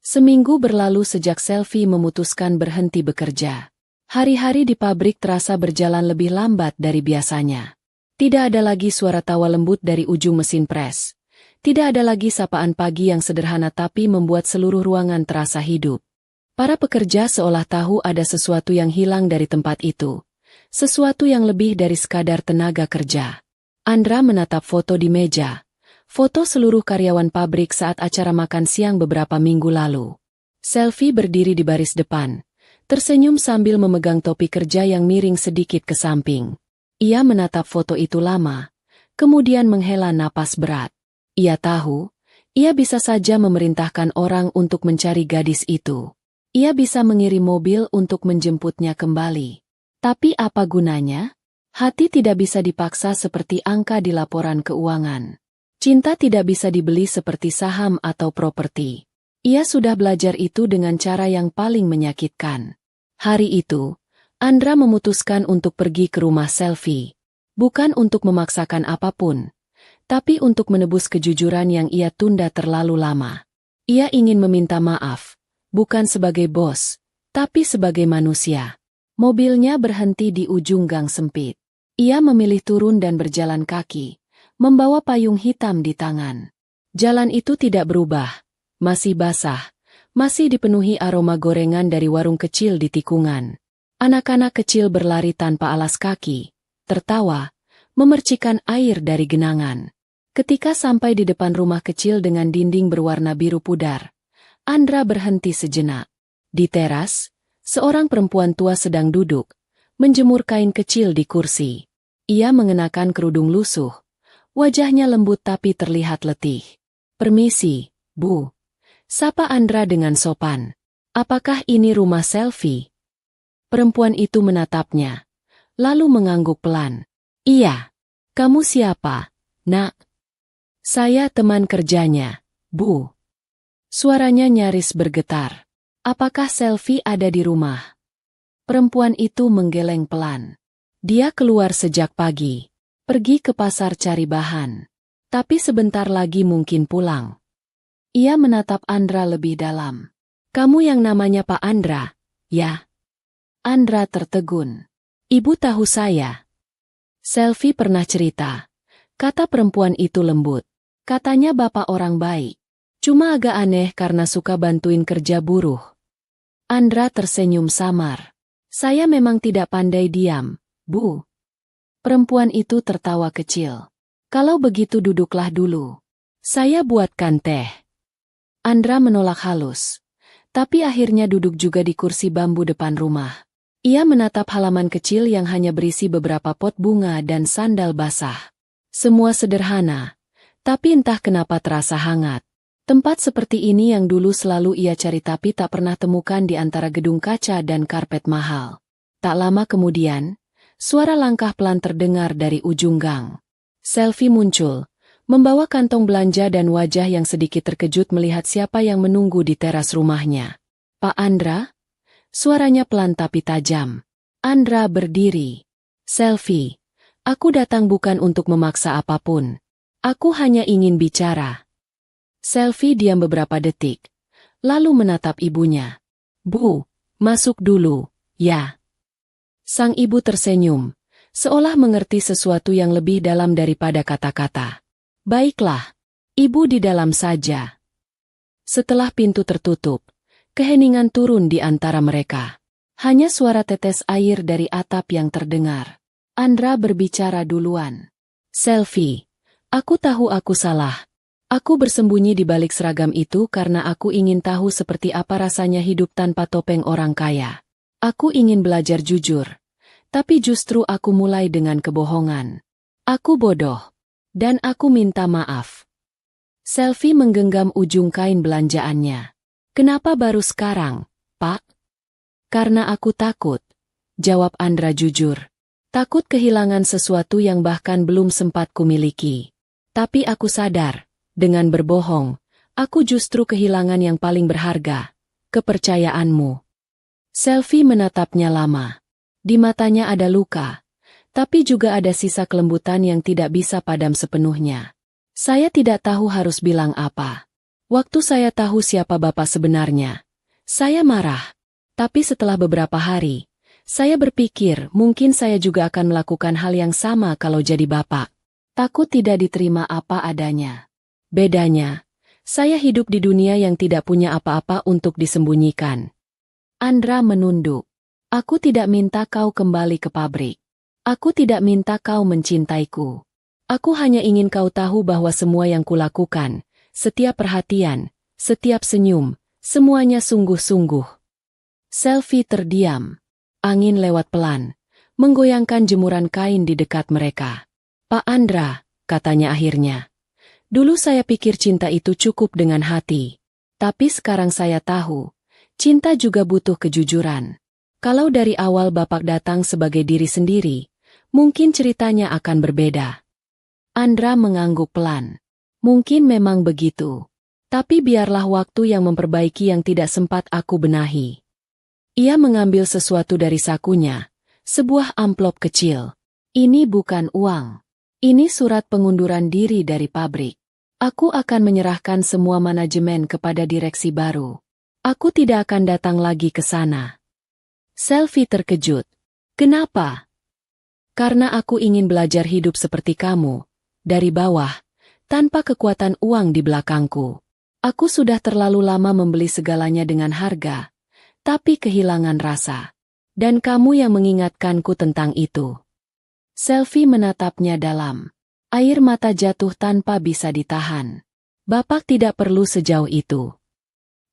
Seminggu berlalu sejak Selfie memutuskan berhenti bekerja. Hari-hari di pabrik terasa berjalan lebih lambat dari biasanya. Tidak ada lagi suara tawa lembut dari ujung mesin pres. Tidak ada lagi sapaan pagi yang sederhana tapi membuat seluruh ruangan terasa hidup. Para pekerja seolah tahu ada sesuatu yang hilang dari tempat itu. Sesuatu yang lebih dari sekadar tenaga kerja. Andra menatap foto di meja. Foto seluruh karyawan pabrik saat acara makan siang beberapa minggu lalu. Selfie berdiri di baris depan, tersenyum sambil memegang topi kerja yang miring sedikit ke samping. Ia menatap foto itu lama, kemudian menghela napas berat. Ia tahu, ia bisa saja memerintahkan orang untuk mencari gadis itu. Ia bisa mengirim mobil untuk menjemputnya kembali. Tapi apa gunanya? Hati tidak bisa dipaksa seperti angka di laporan keuangan. Cinta tidak bisa dibeli seperti saham atau properti. Ia sudah belajar itu dengan cara yang paling menyakitkan. Hari itu, Andra memutuskan untuk pergi ke rumah Selfie. Bukan untuk memaksakan apapun, tapi untuk menebus kejujuran yang ia tunda terlalu lama. Ia ingin meminta maaf, bukan sebagai bos, tapi sebagai manusia. Mobilnya berhenti di ujung gang sempit. Ia memilih turun dan berjalan kaki, membawa payung hitam di tangan. Jalan itu tidak berubah, masih basah, masih dipenuhi aroma gorengan dari warung kecil di tikungan. Anak-anak kecil berlari tanpa alas kaki, tertawa, memercikan air dari genangan. Ketika sampai di depan rumah kecil dengan dinding berwarna biru pudar, Andra berhenti sejenak. Di teras, seorang perempuan tua sedang duduk, menjemur kain kecil di kursi. Ia mengenakan kerudung lusuh, wajahnya lembut tapi terlihat letih. "Permisi, Bu," sapa Andra dengan sopan. "Apakah ini rumah Selfie?" Perempuan itu menatapnya, lalu mengangguk pelan. "Iya. Kamu siapa, Nak?" "Saya teman kerjanya, Bu." Suaranya nyaris bergetar. "Apakah Selfie ada di rumah?" Perempuan itu menggeleng pelan. "Dia keluar sejak pagi. Pergi ke pasar cari bahan. Tapi sebentar lagi mungkin pulang." Ia menatap Andra lebih dalam. "Kamu yang namanya Pak Andra, ya?" Andra tertegun. "Ibu tahu saya." "Selfie pernah cerita," kata perempuan itu lembut. "Katanya Bapak orang baik. Cuma agak aneh karena suka bantuin kerja buruh." Andra tersenyum samar. "Saya memang tidak pandai diam, Bu." Perempuan itu tertawa kecil. "Kalau begitu duduklah dulu. Saya buatkan teh." Andra menolak halus, tapi akhirnya duduk juga di kursi bambu depan rumah. Ia menatap halaman kecil yang hanya berisi beberapa pot bunga dan sandal basah. Semua sederhana, tapi entah kenapa terasa hangat. Tempat seperti ini yang dulu selalu ia cari tapi tak pernah temukan di antara gedung kaca dan karpet mahal. Tak lama kemudian, suara langkah pelan terdengar dari ujung gang. Selfie muncul, membawa kantong belanja dan wajah yang sedikit terkejut melihat siapa yang menunggu di teras rumahnya. "Pak Andra?" Suaranya pelan tapi tajam. Andra berdiri. "Selfie, aku datang bukan untuk memaksa apapun. Aku hanya ingin bicara." Selfie diam beberapa detik, lalu menatap ibunya. "Bu, masuk dulu, ya." Sang ibu tersenyum, seolah mengerti sesuatu yang lebih dalam daripada kata-kata. "Baiklah, ibu di dalam saja." Setelah pintu tertutup, keheningan turun di antara mereka. Hanya suara tetes air dari atap yang terdengar. Andra berbicara duluan. "Selfie, aku tahu aku salah. Aku bersembunyi di balik seragam itu karena aku ingin tahu seperti apa rasanya hidup tanpa topeng orang kaya. Aku ingin belajar jujur. Tapi justru aku mulai dengan kebohongan. Aku bodoh. Dan aku minta maaf." Selfie menggenggam ujung kain belanjaannya. "Kenapa baru sekarang, Pak?" "Karena aku takut," jawab Andra jujur. "Takut kehilangan sesuatu yang bahkan belum sempat kumiliki. Tapi aku sadar, dengan berbohong, aku justru kehilangan yang paling berharga, kepercayaanmu." Selfie menatapnya lama. Di matanya ada luka, tapi juga ada sisa kelembutan yang tidak bisa padam sepenuhnya. "Saya tidak tahu harus bilang apa. Waktu saya tahu siapa Bapak sebenarnya, saya marah. Tapi setelah beberapa hari, saya berpikir mungkin saya juga akan melakukan hal yang sama kalau jadi Bapak. Takut tidak diterima apa adanya. Bedanya, saya hidup di dunia yang tidak punya apa-apa untuk disembunyikan." Andra menunduk. "Aku tidak minta kau kembali ke pabrik. Aku tidak minta kau mencintaiku. Aku hanya ingin kau tahu bahwa semua yang kulakukan, setiap perhatian, setiap senyum, semuanya sungguh-sungguh." Selfie terdiam. Angin lewat pelan, menggoyangkan jemuran kain di dekat mereka. "Pak Andra," katanya akhirnya. "Dulu saya pikir cinta itu cukup dengan hati. Tapi sekarang saya tahu, cinta juga butuh kejujuran. Kalau dari awal Bapak datang sebagai diri sendiri, mungkin ceritanya akan berbeda." Andra mengangguk pelan. "Mungkin memang begitu. Tapi biarlah waktu yang memperbaiki yang tidak sempat aku benahi." Ia mengambil sesuatu dari sakunya, sebuah amplop kecil. "Ini bukan uang. Ini surat pengunduran diri dari pabrik. Aku akan menyerahkan semua manajemen kepada direksi baru. Aku tidak akan datang lagi ke sana." Selfie terkejut. "Kenapa?" "Karena aku ingin belajar hidup seperti kamu, dari bawah, tanpa kekuatan uang di belakangku. Aku sudah terlalu lama membeli segalanya dengan harga, tapi kehilangan rasa. Dan kamu yang mengingatkanku tentang itu." Selfie menatapnya dalam. Air mata jatuh tanpa bisa ditahan. "Bapak tidak perlu sejauh itu."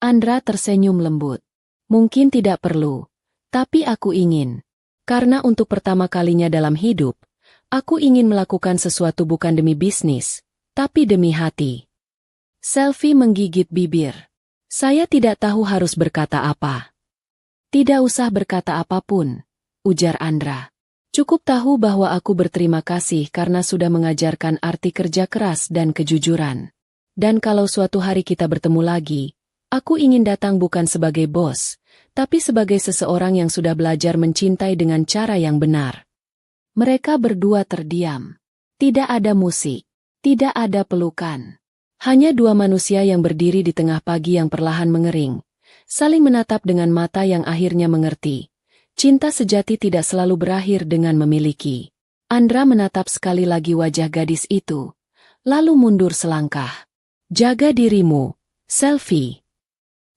Andra tersenyum lembut. "Mungkin tidak perlu, tapi aku ingin. Karena untuk pertama kalinya dalam hidup, aku ingin melakukan sesuatu bukan demi bisnis, tapi demi hati." Selfie menggigit bibir. "Saya tidak tahu harus berkata apa." "Tidak usah berkata apapun," ujar Andra. "Cukup tahu bahwa aku berterima kasih karena sudah mengajarkan arti kerja keras dan kejujuran. Dan kalau suatu hari kita bertemu lagi, aku ingin datang bukan sebagai bos, tapi sebagai seseorang yang sudah belajar mencintai dengan cara yang benar." Mereka berdua terdiam. Tidak ada musik, tidak ada pelukan. Hanya dua manusia yang berdiri di tengah pagi yang perlahan mengering, saling menatap dengan mata yang akhirnya mengerti. Cinta sejati tidak selalu berakhir dengan memiliki. Andra menatap sekali lagi wajah gadis itu, lalu mundur selangkah. "Jaga dirimu, Selfie."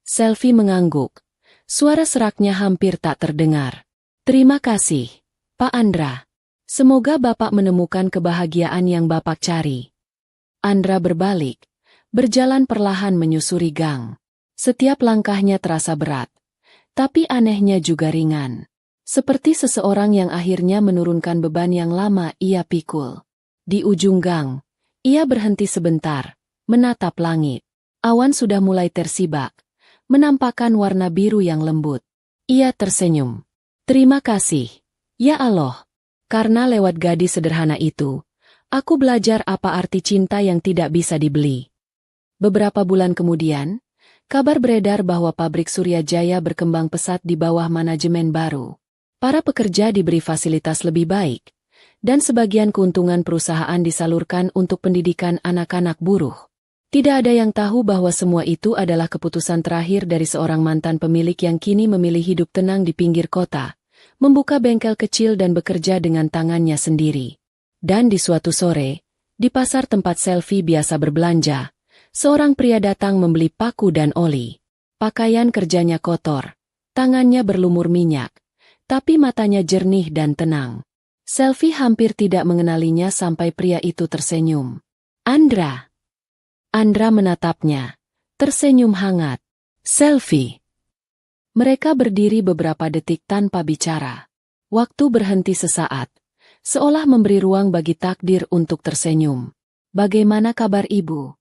Selfie mengangguk. Suara seraknya hampir tak terdengar. "Terima kasih, Pak Andra. Semoga Bapak menemukan kebahagiaan yang Bapak cari." Andra berbalik, berjalan perlahan menyusuri gang. Setiap langkahnya terasa berat, tapi anehnya juga ringan. Seperti seseorang yang akhirnya menurunkan beban yang lama ia pikul. Di ujung gang, ia berhenti sebentar, menatap langit. Awan sudah mulai tersibak, menampakkan warna biru yang lembut. Ia tersenyum. "Terima kasih, ya Allah. Karena lewat gadis sederhana itu, Aku belajar apa arti cinta yang tidak bisa dibeli. Beberapa bulan kemudian, kabar beredar bahwa pabrik Surya Jaya berkembang pesat di bawah manajemen baru. Para pekerja diberi fasilitas lebih baik, dan sebagian keuntungan perusahaan disalurkan untuk pendidikan anak-anak buruh. Tidak ada yang tahu bahwa semua itu adalah keputusan terakhir dari seorang mantan pemilik yang kini memilih hidup tenang di pinggir kota, membuka bengkel kecil dan bekerja dengan tangannya sendiri. Dan di suatu sore, di pasar tempat Selvi biasa berbelanja, seorang pria datang membeli paku dan oli. Pakaian kerjanya kotor, tangannya berlumur minyak, tapi matanya jernih dan tenang. Selvi hampir tidak mengenalinya sampai pria itu tersenyum. Andra. Andra menatapnya, tersenyum hangat. Selvi. Mereka berdiri beberapa detik tanpa bicara. Waktu berhenti sesaat, seolah memberi ruang bagi takdir untuk tersenyum. Bagaimana kabar ibu?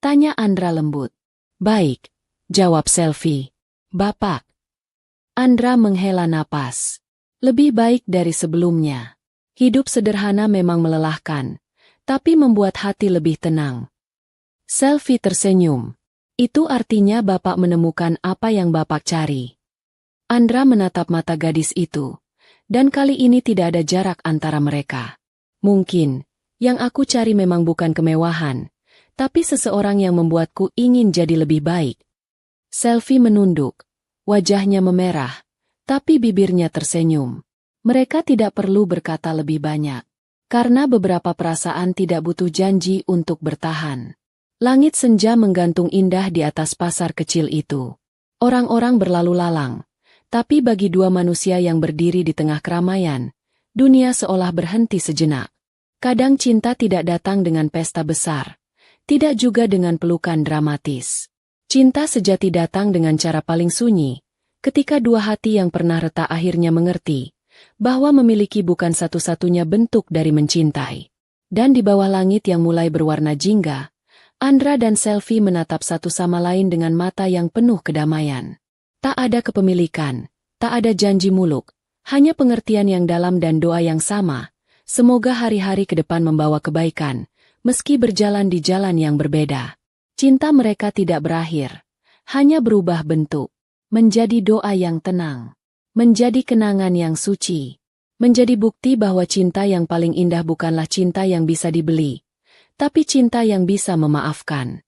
Tanya Andra lembut. Baik, jawab Selvi. Bapak. Andra menghela napas. Lebih baik dari sebelumnya. Hidup sederhana memang melelahkan, tapi membuat hati lebih tenang. Selvi tersenyum. Itu artinya bapak menemukan apa yang bapak cari. Andra menatap mata gadis itu. Dan kali ini tidak ada jarak antara mereka. Mungkin, yang aku cari memang bukan kemewahan, tapi seseorang yang membuatku ingin jadi lebih baik. Selvi menunduk, wajahnya memerah, tapi bibirnya tersenyum. Mereka tidak perlu berkata lebih banyak, karena beberapa perasaan tidak butuh janji untuk bertahan. Langit senja menggantung indah di atas pasar kecil itu. Orang-orang berlalu lalang. Tapi bagi dua manusia yang berdiri di tengah keramaian, dunia seolah berhenti sejenak. Kadang cinta tidak datang dengan pesta besar, tidak juga dengan pelukan dramatis. Cinta sejati datang dengan cara paling sunyi, ketika dua hati yang pernah retak akhirnya mengerti, bahwa memiliki bukan satu-satunya bentuk dari mencintai. Dan di bawah langit yang mulai berwarna jingga, Andra dan Selvi menatap satu sama lain dengan mata yang penuh kedamaian. Tak ada kepemilikan, tak ada janji muluk, hanya pengertian yang dalam dan doa yang sama. Semoga hari-hari ke depan membawa kebaikan, meski berjalan di jalan yang berbeda. Cinta mereka tidak berakhir, hanya berubah bentuk, menjadi doa yang tenang, menjadi kenangan yang suci, menjadi bukti bahwa cinta yang paling indah bukanlah cinta yang bisa dibeli, tapi cinta yang bisa memaafkan.